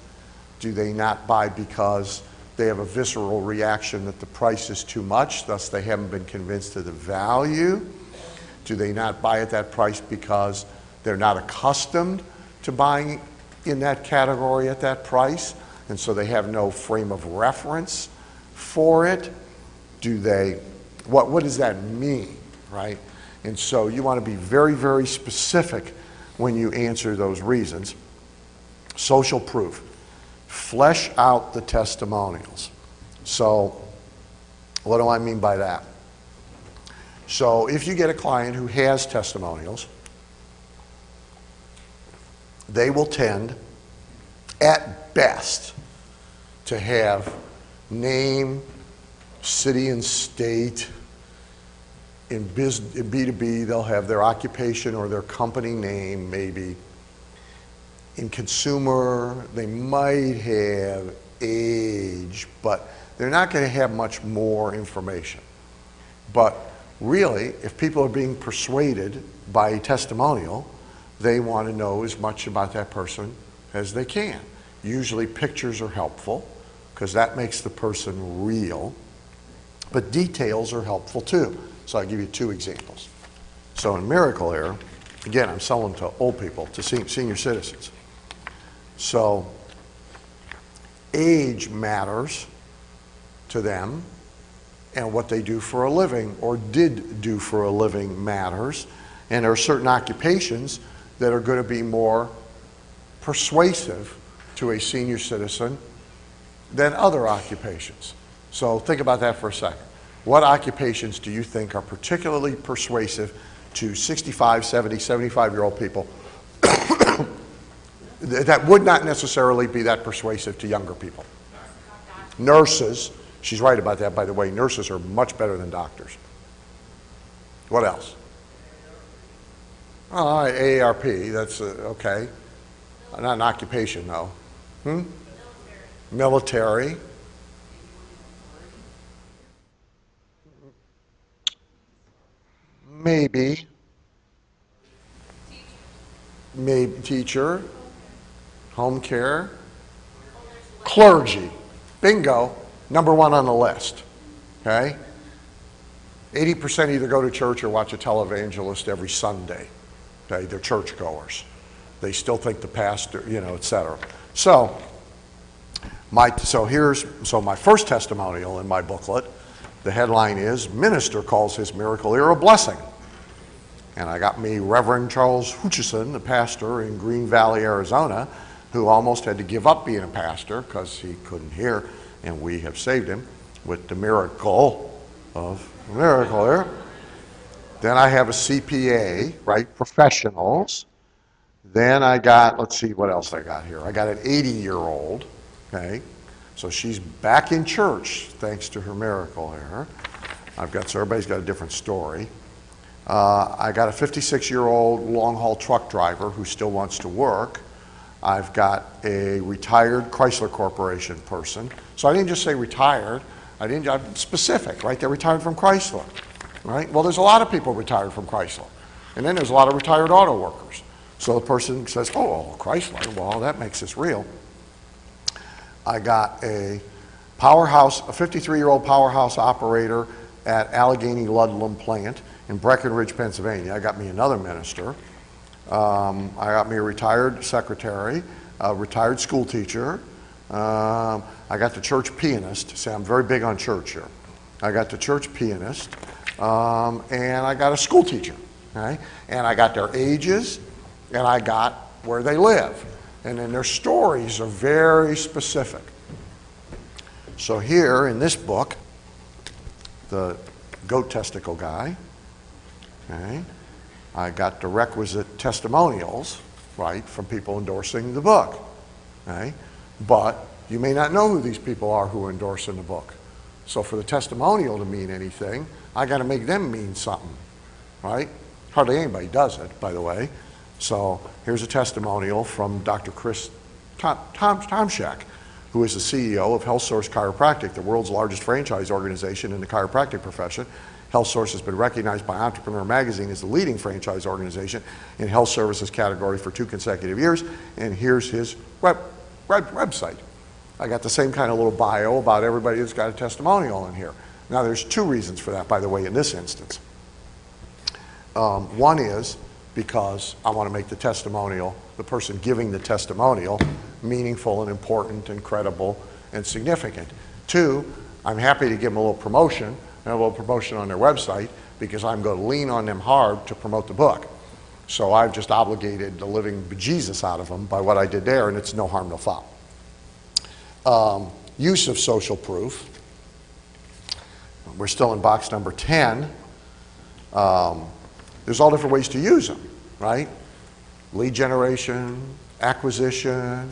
Do they not buy because they have a visceral reaction that the price is too much, thus they haven't been convinced of the value? Do they not buy at that price because they're not accustomed to buying in that category at that price, and so they have no frame of reference for it? What does that mean, right? And so you want to be very, very specific when you answer those reasons. Social proof. Flesh out the testimonials. So what do I mean by that? So if you get a client who has testimonials, they will tend, at best, to have name, city and state. In B2B, they'll have their occupation or their company name, maybe. In consumer, they might have age, but they're not going to have much more information. But really, if people are being persuaded by a testimonial, they want to know as much about that person as they can. Usually pictures are helpful because that makes the person real, but details are helpful too. So I'll give you 2 examples. So in Miracle Air, again, I'm selling to old people, to senior citizens. So age matters to them, and what they do for a living or did do for a living matters. And there are certain occupations that are going to be more persuasive to a senior citizen than other occupations. So think about that for a second. What occupations do you think are particularly persuasive to 65, 70, 75-year-old people that would not necessarily be that persuasive to younger people? Nurses. She's right about that, by the way. Nurses are much better than doctors. What else? AARP, that's okay. Not an occupation, though. Military. Maybe. Maybe teacher, home care, clergy. Bingo, number one on the list, okay? 80% either go to church or watch a televangelist every Sunday, okay? They're churchgoers. They still think the pastor, et cetera. So my first testimonial in my booklet, the headline is, Minister Calls His Miracle Ear a Blessing. And I got me Reverend Charles Hutchison, the pastor in Green Valley, Arizona, who almost had to give up being a pastor because he couldn't hear, and we have saved him with the miracle of miracle ear. Then I have a CPA, right, professionals. Then I got, let's see what else I got here. I got an 80-year-old, okay? So she's back in church thanks to her miracle ear. So everybody's got a different story. I got a 56-year-old long-haul truck driver who still wants to work. I've got a retired Chrysler Corporation person. So I didn't just say retired. I'm specific, right? They're retired from Chrysler, right? Well, there's a lot of people retired from Chrysler. And then there's a lot of retired auto workers. So the person says, oh, Chrysler, well, that makes this real. I got a 53-year-old powerhouse operator at Allegheny Ludlam plant in Breckenridge, Pennsylvania. I got me another minister. I got me a retired secretary, a retired school teacher. I got the church pianist. See, I'm very big on church here. I got the church pianist, and I got a school teacher. Okay? And I got their ages, and I got where they live. And then their stories are very specific. So here in this book, the goat testicle guy, okay, I got the requisite testimonials, right, from people endorsing the book, okay? But you may not know who these people are who are endorsing the book. So for the testimonial to mean anything, I got to make them mean something, right? Hardly anybody does it, by the way. So here's a testimonial from Dr. Chris Tomczak, who is the CEO of HealthSource Chiropractic, the world's largest franchise organization in the chiropractic profession. HealthSource has been recognized by Entrepreneur Magazine as the leading franchise organization in health services category for 2 consecutive years. And here's his website. I got the same kind of little bio about everybody that's got a testimonial in here. Now there's 2 reasons for that, by the way, in this instance. One is because I want to make the testimonial, the person giving the testimonial, meaningful and important and credible and significant. 2, I'm happy to give them a little promotion, and a little promotion on their website, because I'm going to lean on them hard to promote the book. So I've just obligated the living bejesus out of them by what I did there, and it's no harm, no foul. Use of social proof. We're still in box number 10. There's all different ways to use them, right? Lead generation, acquisition,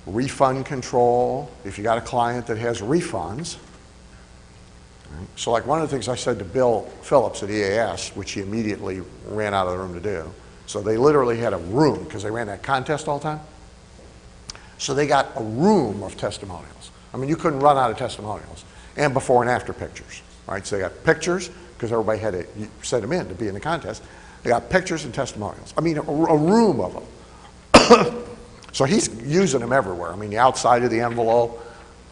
refund control. If you got a client that has refunds. Right? So like one of the things I said to Bill Phillips at EAS, which he immediately ran out of the room to do. So they literally had a room, because they ran that contest all the time. So they got a room of testimonials. I mean, you couldn't run out of testimonials. And before and after pictures, right? So they got pictures, because everybody had to send them in to be in the contest. They got pictures and testimonials. I mean, a room of them. So he's using them everywhere. I mean, the outside of the envelope,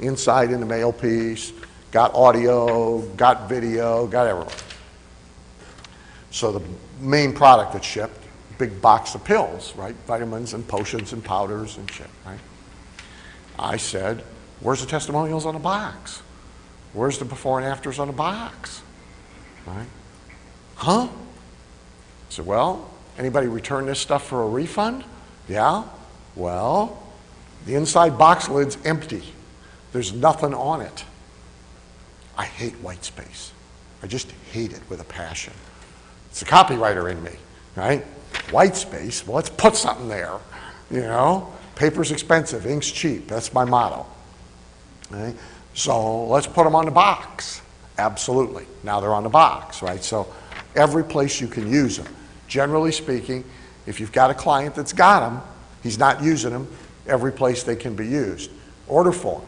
inside in the mail piece, got audio, got video, got everything. So the main product that shipped, big box of pills, right? Vitamins and potions and powders and shit, right? I said, where's the testimonials on the box? Where's the before and afters on the box? Right? Huh? I said, well, anybody return this stuff for a refund? Yeah? Well, the inside box lid's empty. There's nothing on it. I hate white space. I just hate it with a passion. It's a copywriter in me, right? White space, well, let's put something there, you know? Paper's expensive, ink's cheap. That's my motto. Right? So let's put them on the box. Absolutely. Now they're on the box, right? So every place you can use them. Generally speaking, if you've got a client that's got them, he's not using them, every place they can be used. Order form.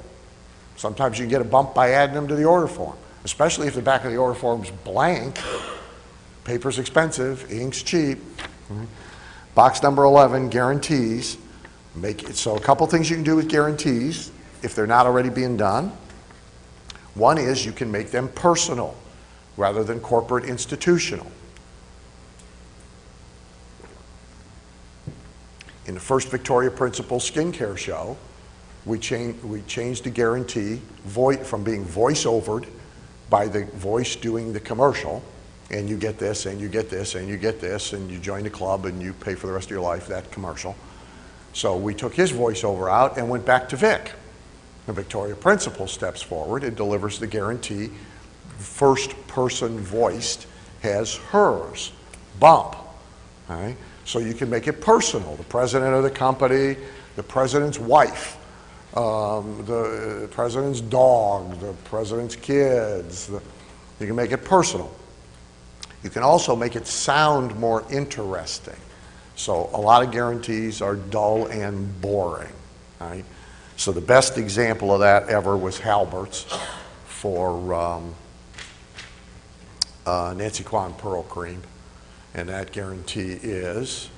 Sometimes you can get a bump by adding them to the order form, especially if the back of the order form is blank. Paper's expensive, ink's cheap. Box number 11, guarantees. So a couple things you can do with guarantees if they're not already being done. One is you can make them personal rather than corporate institutional. In the first Victoria Principles skincare show, we changed the guarantee from being voice-overed by the voice doing the commercial, and you get this, and you get this, and you get this, and you join the club, and you pay for the rest of your life, that commercial. So we took his voiceover out and went back to Vic. The Victoria Principle steps forward and delivers the guarantee. First person voiced has hers. Bump. All right? So you can make it personal. The president of the company, the president's wife, the president's dog, the president's kids. You can make it personal. You can also make it sound more interesting. So a lot of guarantees are dull and boring. Right? So the best example of that ever was Halbert's for Nancy Kwan Pearl Cream. And that guarantee is,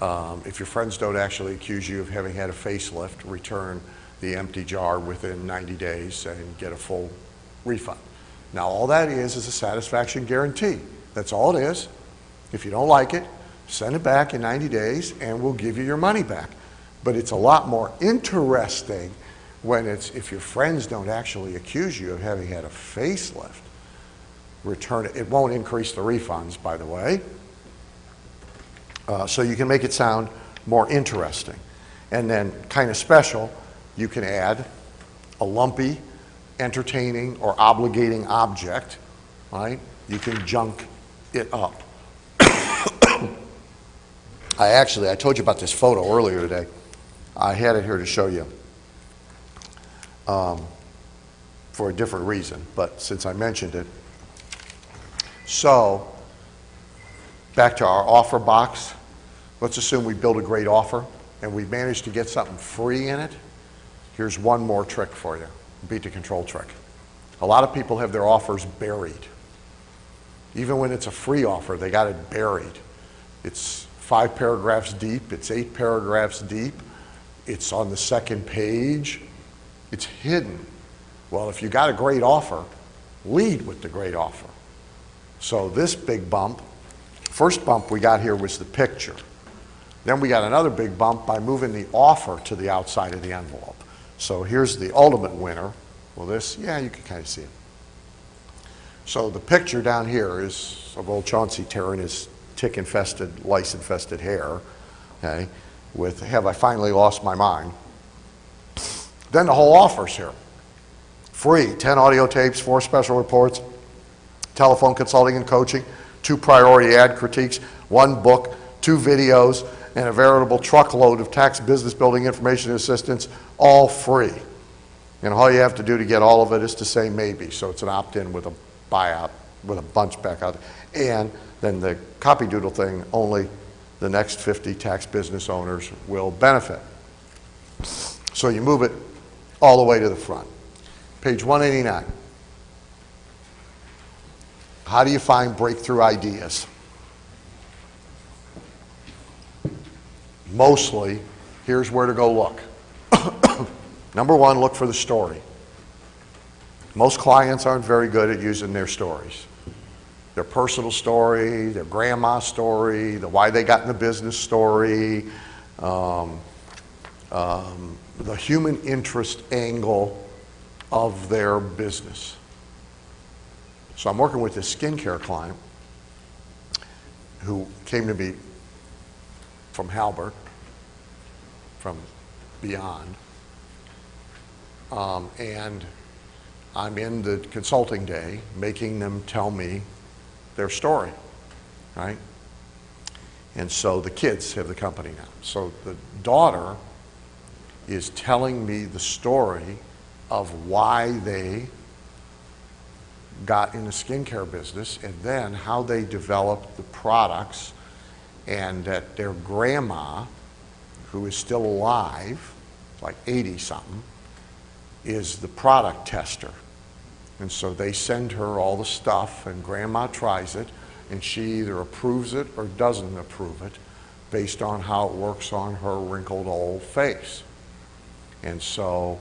if your friends don't actually accuse you of having had a facelift, return the empty jar within 90 days and get a full refund. Now all that is a satisfaction guarantee. That's all it is. If you don't like it, send it back in 90 days and we'll give you your money back. But it's a lot more interesting when if your friends don't actually accuse you of having had a facelift, return it. It won't increase the refunds, by the way. So you can make it sound more interesting. And then kind of special, you can add a lumpy, entertaining, or obligating object, right? You can junk it up. I told you about this photo earlier today. I had it here to show you for a different reason, but since I mentioned it. So, back to our offer box. Let's assume we build a great offer and we managed to get something free in it. Here's one more trick for you, beat the control trick. A lot of people have their offers buried. Even when it's a free offer, they got it buried. It's 5 paragraphs deep, it's 8 paragraphs deep, it's on the second page, it's hidden. Well, if you got a great offer, lead with the great offer. So this big bump, first bump we got here was the picture. Then we got another big bump by moving the offer to the outside of the envelope. So here's the ultimate winner. Well, this, yeah, you can kind of see it. So the picture down here is of old Chauncey tearing his tick-infested, lice-infested hair, okay, with "Have I Finally Lost My Mind?" Then the whole offer's here. Free, 10 audio tapes, 4 special reports, telephone consulting and coaching, 2 priority ad critiques, 1 book, 2 videos, and a veritable truckload of tax business building information and assistance, all free. And all you have to do to get all of it is to say maybe. So it's an opt-in with a buyout, with a bunch back out. And then the copy doodle thing, only the next 50 tax business owners will benefit. So you move it all the way to the front. Page 189. How do you find breakthrough ideas? Mostly, here's where to go look. Number 1, look for the story. Most clients aren't very good at using their stories. Their personal story, their grandma's story, the why they got in the business story, the human interest angle of their business. So I'm working with this skincare client who came to me from Halbert, from beyond, and I'm in the consulting day making them tell me their story, right? And so the kids have the company now. So the daughter is telling me the story of why they got in the skincare business and then how they developed the products, and that their grandma, who is still alive, like 80-something, is the product tester. And so they send her all the stuff and grandma tries it and she either approves it or doesn't approve it based on how it works on her wrinkled old face. And so,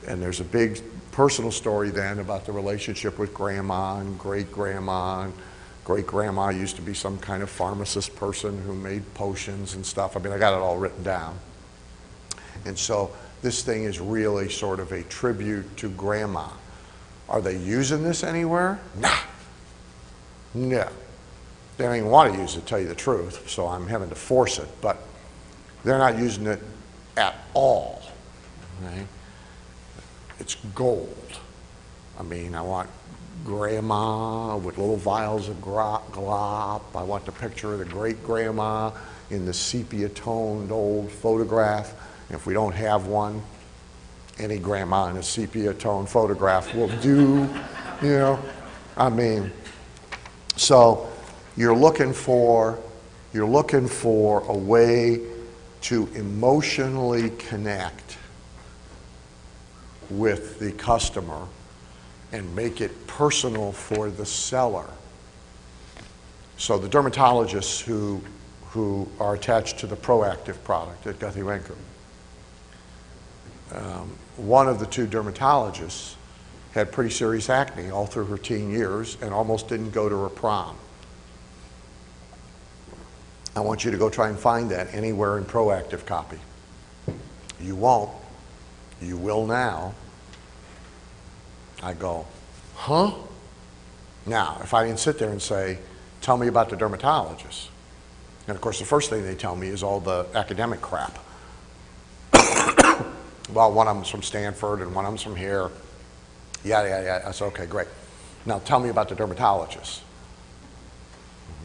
and there's a big personal story then about the relationship with grandma and great-grandma. And great-grandma used to be some kind of pharmacist person who made potions and stuff. I mean, I got it all written down. And so this thing is really sort of a tribute to grandma. Are they using this anywhere? Nah. No. They don't even want to use it, to tell you the truth, so I'm having to force it, but they're not using it at all. Right? It's gold. I mean, I want grandma with little vials of glop. I want the picture of the great-grandma in the sepia-toned old photograph. If we don't have one, any grandma in a sepia-toned photograph will do, you know. I mean, so you're looking for a way to emotionally connect with the customer and make it personal for the seller. So the dermatologists who are attached to the Proactive product at Guthy-Renker, one of the two dermatologists had pretty serious acne all through her teen years and almost didn't go to her prom. I want you to go try and find that anywhere in Proactive copy. You won't. You will now. I go, huh? Now, if I didn't sit there and say, tell me about the dermatologist. And of course, the first thing they tell me is all the academic crap. Well, one of them's from Stanford and one of them's from here. Yeah. I said, okay, great. Now tell me about the dermatologist.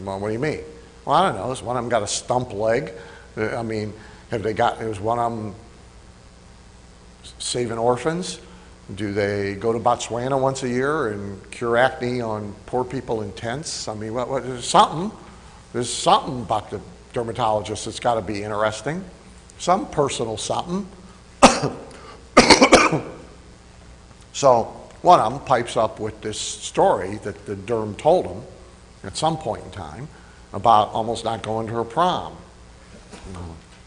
Well, what do you mean? Well, I don't know. Has one of them got a stump leg? I mean, is one of them saving orphans? Do they go to Botswana once a year and cure acne on poor people in tents? I mean, there's something about the dermatologist that's got to be interesting. Some personal something. So one of them pipes up with this story that the derm told him at some point in time about almost not going to her prom.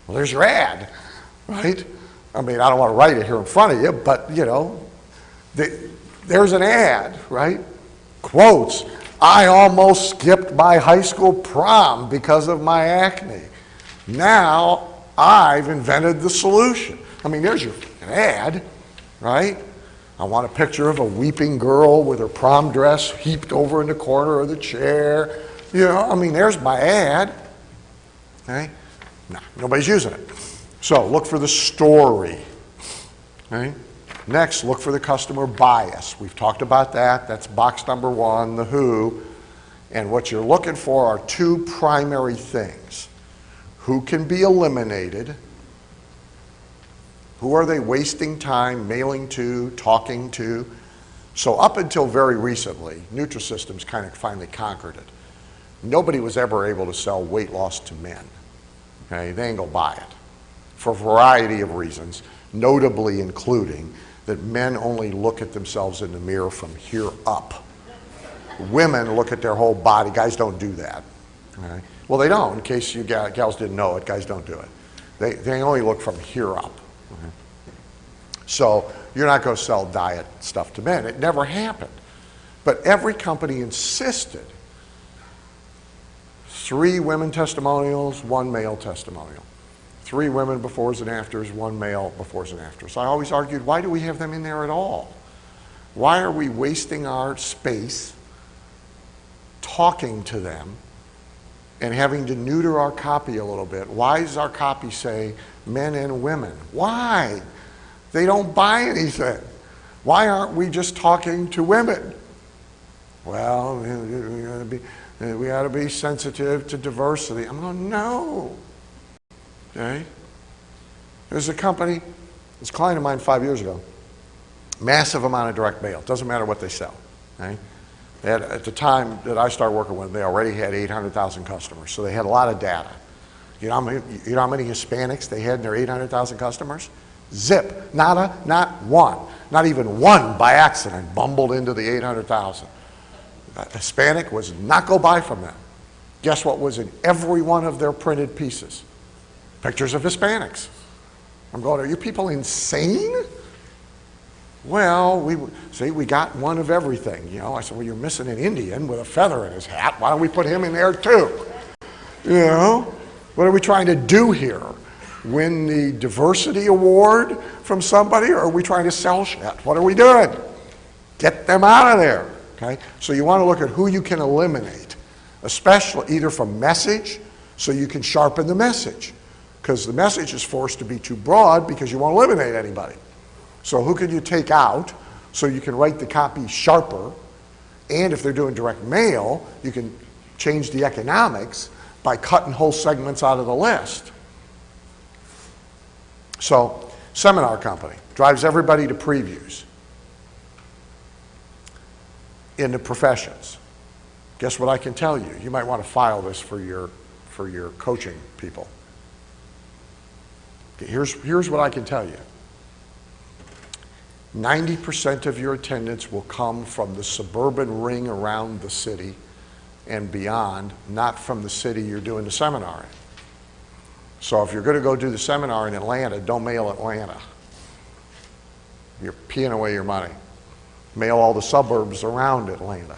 Well, there's your ad, right? I mean, I don't want to write it here in front of you, but you know, there's an ad, right? Quotes, I almost skipped my high school prom because of my acne. Now I've invented the solution. I mean, there's your ad, right? I want a picture of a weeping girl with her prom dress heaped over in the corner of the chair. You know, I mean, there's my ad. Okay? No, nobody's using it. So look for the story. Okay? Next, look for the customer bias. We've talked about that. That's box number one, the who. And what you're looking for are two primary things. Who can be eliminated? Who are they wasting time mailing to, talking to? So up until very recently, Nutrisystems kind of finally conquered it. Nobody was ever able to sell weight loss to men. Okay, they ain't gonna buy it for a variety of reasons, notably including that men only look at themselves in the mirror from here up. Women look at their whole body. Guys don't do that. Okay? Well, they don't. In case you gals didn't know it, guys don't do it. They only look from here up. Okay? So you're not going to sell diet stuff to men. It never happened. But every company insisted. 3 women testimonials, 1 male testimonial. 3 women befores and afters, 1 male befores and afters. So I always argued, why do we have them in there at all? Why are we wasting our space talking to them and having to neuter our copy a little bit? Why does our copy say men and women? Why? They don't buy anything. Why aren't we just talking to women? Well, we ought to be sensitive to diversity. I'm going, no. Okay? There's a company, this client of mine 5 years ago, massive amount of direct mail. Doesn't matter what they sell. Okay? They had, at the time that I started working with them, they already had 800,000 customers, so they had a lot of data. You know how many Hispanics they had in their 800,000 customers? Zip, nada, not one. Not even one by accident bumbled into the 800,000. Hispanic was not go buy from them. Guess what was in every one of their printed pieces? Pictures of Hispanics. I'm going, are you people insane? Well, we got one of everything. You know, I said, well, you're missing an Indian with a feather in his hat. Why don't we put him in there too? You know, what are we trying to do here? Win the diversity award from somebody, or are we trying to sell shit? What are we doing? Get them out of there, okay? So you want to look at who you can eliminate, especially either from message, so you can sharpen the message, because the message is forced to be too broad because you won't eliminate anybody. So who can you take out so you can write the copy sharper, and if they're doing direct mail, you can change the economics by cutting whole segments out of the list. So, seminar company drives everybody to previews in the professions. Guess what I can tell you? You might want to file this for your coaching people. Okay, here's what I can tell you. 90% of your attendance will come from the suburban ring around the city and beyond, not from the city you're doing the seminar in. So if you're going to go do the seminar in Atlanta, don't mail Atlanta. You're peeing away your money. Mail all the suburbs around Atlanta.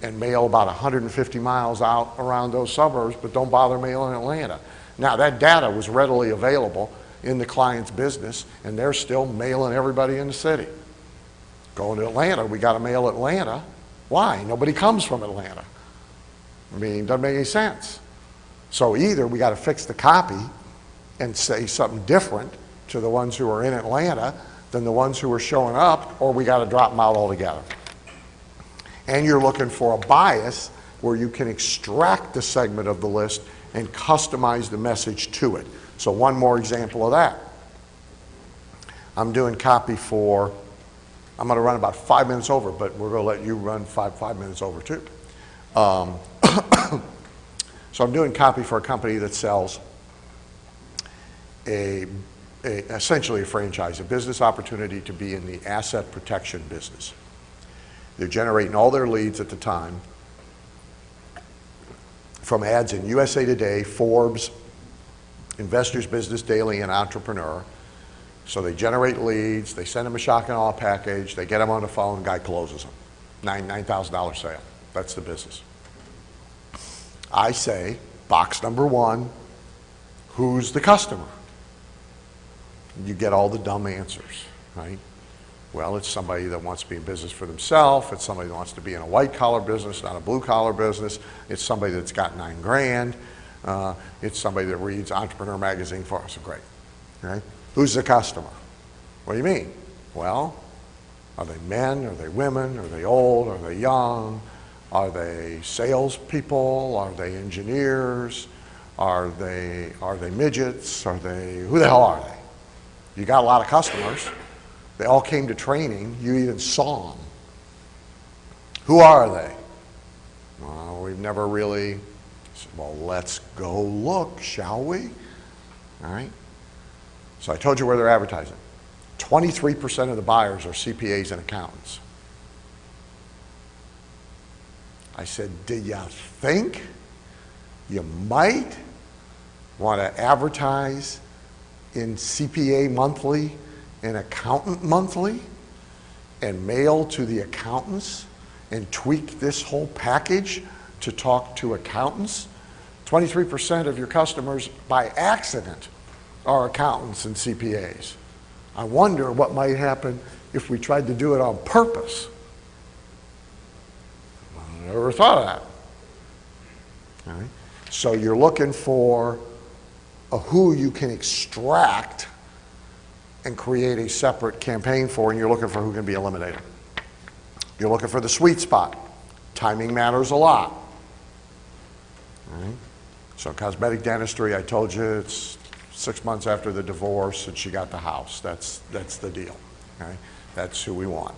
And mail about 150 miles out around those suburbs, but don't bother mailing Atlanta. Now that data was readily available in the client's business, and they're still mailing everybody in the city. Going to Atlanta, we got to mail Atlanta. Why? Nobody comes from Atlanta. I mean, it doesn't make any sense. So either we got to fix the copy and say something different to the ones who are in Atlanta than the ones who are showing up, or we got to drop them out altogether. And you're looking for a bias where you can extract the segment of the list and customize the message to it. So one more example of that. I'm doing copy for, I'm going to run about 5 minutes over, but we're going to let you run five minutes over too. So I'm doing copy for a company that sells essentially a franchise, a business opportunity to be in the asset protection business. They're generating all their leads at the time from ads in USA Today, Forbes, Investors Business Daily, and Entrepreneur. So they generate leads, they send them a shock and awe package, they get them on the phone, guy closes them. $9,000 sale. That's the business. I say, box number one, who's the customer? You get all the dumb answers, right? Well, it's somebody that wants to be in business for themselves. It's somebody that wants to be in a white-collar business, not a blue-collar business. It's somebody that's got $9 grand. It's somebody that reads Entrepreneur Magazine for us. Great, right? Who's the customer? What do you mean? Well, are they men? Are they women? Are they old? Are they young? Are they salespeople? Are they engineers? Are they midgets? Who the hell are they? You got a lot of customers. They all came to training. You even saw them. Who are they? Well, we've never really. Well, let's go look, shall we? All right. So I told you where they're advertising. 23% of the buyers are CPAs and accountants. I said, do you think you might want to advertise in CPA monthly and accountant monthly and mail to the accountants and tweak this whole package to talk to accountants? 23% of your customers by accident are accountants and CPAs. I wonder what might happen if we tried to do it on purpose. I never thought of that. All right. So you're looking for a who you can extract and create a separate campaign for, and you're looking for who can be eliminated. You're looking for the sweet spot. Timing matters a lot. All right. So cosmetic dentistry, I told you it's 6 months after the divorce and she got the house. That's the deal. Okay? That's who we want.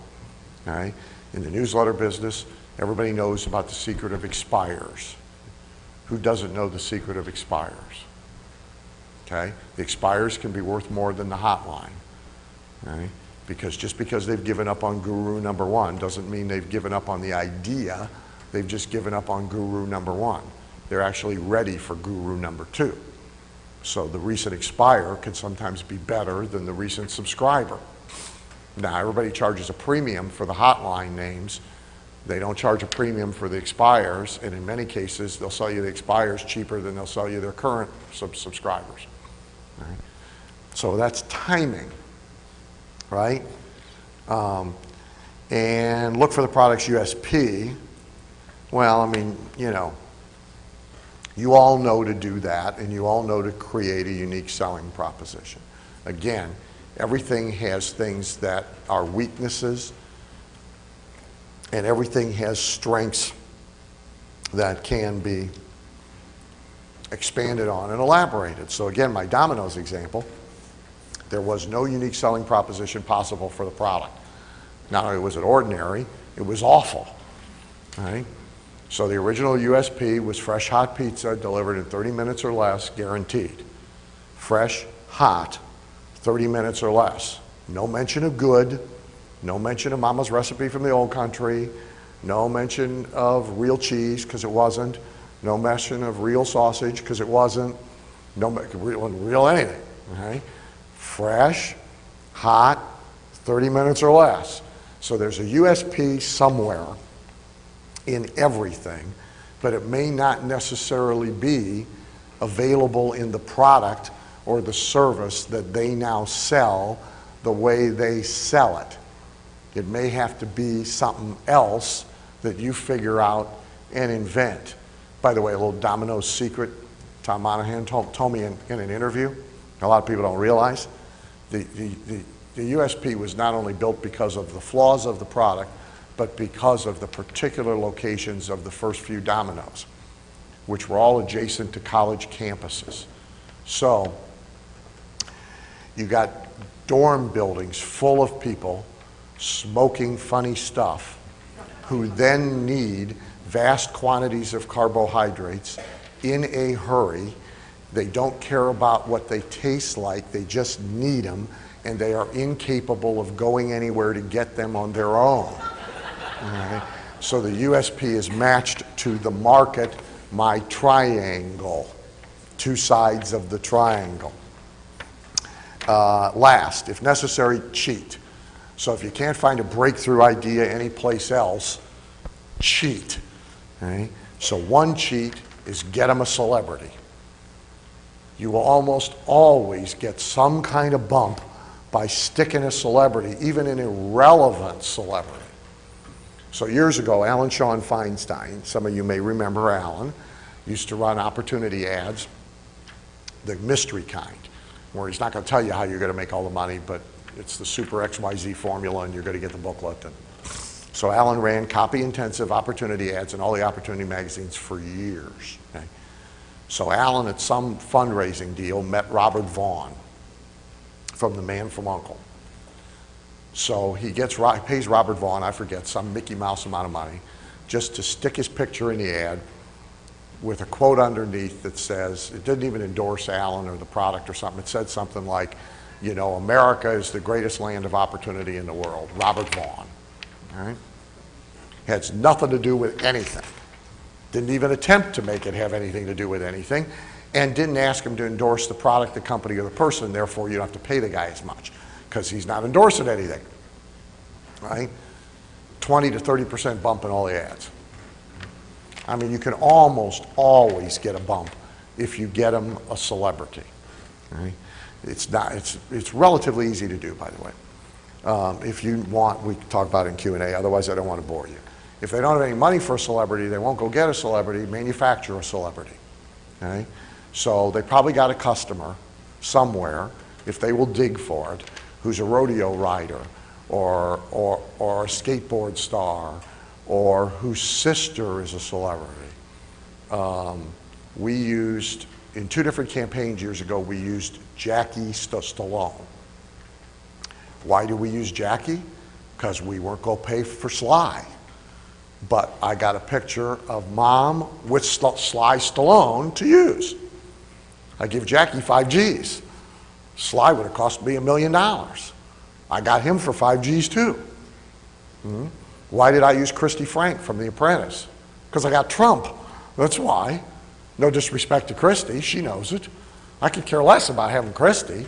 All right? In the newsletter business, everybody knows about the secret of expires. Who doesn't know the secret of expires? Okay? The expires can be worth more than the hotline. Okay? Because just because they've given up on guru number one doesn't mean they've given up on the idea. They've just given up on guru number one. They're actually ready for guru number two. So the recent expirer can sometimes be better than the recent subscriber. Now, everybody charges a premium for the hotline names. They don't charge a premium for the expires, and in many cases, they'll sell you the expires cheaper than they'll sell you their current subscribers. All right? So that's timing, right? And look for the product's USP. Well, I mean, you know, you all know to do that, and you all know to create a unique selling proposition. Again, everything has things that are weaknesses, and everything has strengths that can be expanded on and elaborated. So again, my Domino's example, there was no unique selling proposition possible for the product. Not only was it ordinary, it was awful, right? So the original USP was fresh, hot pizza delivered in 30 minutes or less, guaranteed. Fresh, hot, 30 minutes or less. No mention of good, no mention of mama's recipe from the old country, no mention of real cheese, because it wasn't, no mention of real sausage, because it wasn't, no real anything, okay? Fresh, hot, 30 minutes or less. So there's a USP somewhere in everything, but it may not necessarily be available in the product or the service that they now sell the way they sell it. It may have to be something else that you figure out and invent. By the way, a little Domino's secret Tom Monahan told me in an interview. A lot of people don't realize. The USP was not only built because of the flaws of the product, but because of the particular locations of the first few Domino's, which were all adjacent to college campuses. So you got dorm buildings full of people smoking funny stuff who then need vast quantities of carbohydrates in a hurry. They don't care about what they taste like, they just need them, and they are incapable of going anywhere to get them on their own. Right? So the USP is matched to the market, my triangle, two sides of the triangle. Last, if necessary, cheat. So if you can't find a breakthrough idea anyplace else, cheat. Okay? So one cheat is get them a celebrity. You will almost always get some kind of bump by sticking a celebrity, even an irrelevant celebrity. So years ago, Alan Sean Feinstein, some of you may remember Alan, used to run opportunity ads, the mystery kind, where he's not going to tell you how you're going to make all the money, but it's the super XYZ formula and you're going to get the booklet. And so Alan ran copy-intensive opportunity ads in all the opportunity magazines for years. Okay? So Alan, at some fundraising deal, met Robert Vaughn from The Man from U.N.C.L.E. So he pays Robert Vaughn, I forget, some Mickey Mouse amount of money, just to stick his picture in the ad with a quote underneath that says, it didn't even endorse Alan or the product or something, it said something like, you know, America is the greatest land of opportunity in the world, Robert Vaughn. All right? Has nothing to do with anything. Didn't even attempt to make it have anything to do with anything, and didn't ask him to endorse the product, the company, or the person, therefore you don't have to pay the guy as much, because he's not endorsing anything, right? 20 to 30% bump in all the ads. I mean, you can almost always get a bump if you get them a celebrity, right? It's relatively easy to do, by the way. If you want, we can talk about it in Q&A, otherwise I don't want to bore you. If they don't have any money for a celebrity, they won't go get a celebrity, manufacture a celebrity, okay? So they probably got a customer somewhere, if they will dig for it, who's a rodeo rider or a skateboard star or whose sister is a celebrity. We used, in 2 different campaigns years ago, we used Jackie Stallone. Why do we use Jackie? Because we weren't going to pay for Sly. But I got a picture of Mom with Sly Stallone to use. I give Jackie 5 G's. Sly would have cost me $1 million. I got him for 5 G's too. Why did I use Christy Frank from The Apprentice? Because I got Trump. That's why. No disrespect to Christy, she knows it. I could care less about having Christy.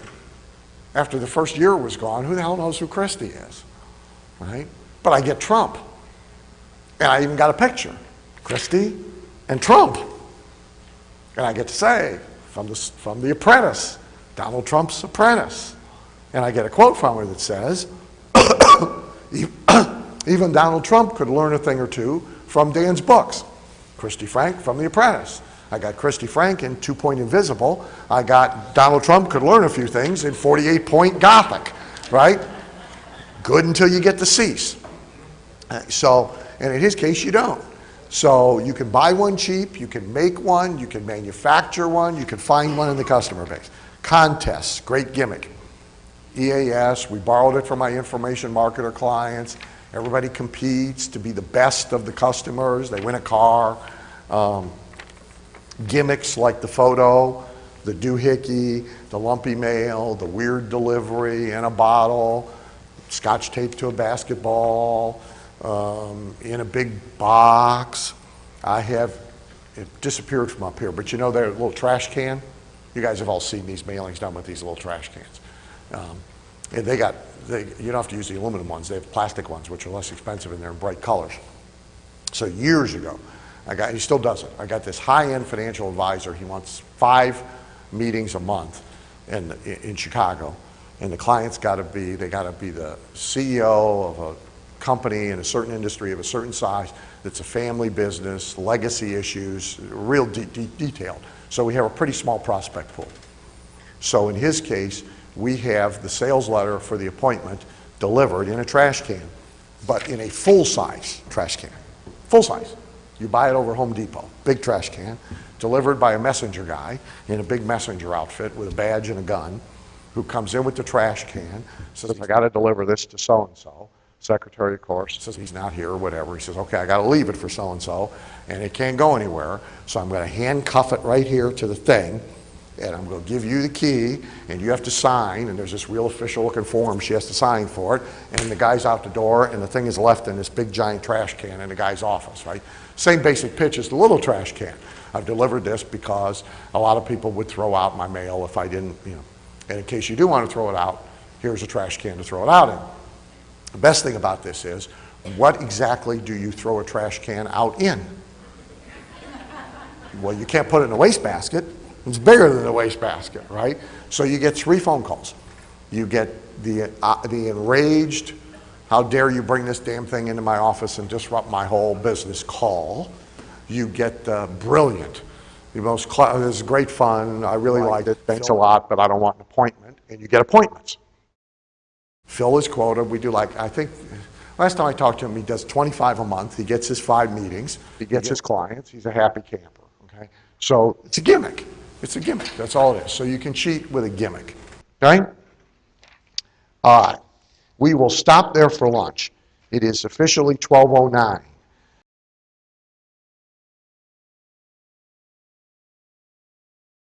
After the first year was gone, who the hell knows who Christy is, right? But I get Trump. And I even got a picture, Christy and Trump. And I get to say, from the Apprentice, Donald Trump's apprentice. And I get a quote from her that says, even Donald Trump could learn a thing or two from Dan's books. Christy Frank from The Apprentice. I got Christy Frank in 2-Point Invisible. I got Donald Trump could learn a few things in 48-Point Gothic, right? Good until you get to cease. So, and in his case, you don't. So you can buy one cheap, you can make one, you can manufacture one, you can find one in the customer base. Contests, great gimmick. EAS, we borrowed it from my information marketer clients. Everybody competes to be the best of the customers. They win a car. Gimmicks like the photo, the doohickey, the lumpy mail, the weird delivery in a bottle, scotch tape to a basketball, in a big box. It disappeared from up here, but you know their little trash can? You guys have all seen these mailings done with these little trash cans. And you don't have to use the aluminum ones, they have plastic ones, which are less expensive and they're in bright colors. So years ago, he still does it. I got this high-end financial advisor. He wants 5 meetings a month in Chicago. And the client's got to be the CEO of a company in a certain industry of a certain size that's a family business, legacy issues, real detailed. So we have a pretty small prospect pool. So in his case, we have the sales letter for the appointment delivered in a trash can, but in a full-size trash can. Full size. You buy it over Home Depot, big trash can, delivered by a messenger guy in a big messenger outfit with a badge and a gun, who comes in with the trash can, says, I got to deliver this to so-and-so. Secretary, of course, says he's not here or whatever. He says, okay, I got to leave it for so-and-so, and it can't go anywhere, so I'm going to handcuff it right here to the thing, and I'm going to give you the key, and you have to sign, and there's this real official-looking form she has to sign for it, and the guy's out the door, and the thing is left in this big giant trash can in the guy's office, right? Same basic pitch as the little trash can. I've delivered this because a lot of people would throw out my mail if I didn't, and in case you do want to throw it out, here's a trash can to throw it out in. The best thing about this is, what exactly do you throw a trash can out in? Well, you can't put it in a wastebasket. It's bigger than the wastebasket, right? So you get 3 phone calls. You get the enraged, how dare you bring this damn thing into my office and disrupt my whole business call. You get the brilliant, this is great fun, I really liked it, thanks a lot, but I don't want an appointment. And you get appointments. Fill his quota. We do I think, last time I talked to him, he does 25 a month. He gets his 5 meetings. He gets his clients. He's a happy camper, okay? So it's a gimmick. It's a gimmick. That's all it is. So you can cheat with a gimmick, okay? All right. We will stop there for lunch. It is officially 12:09.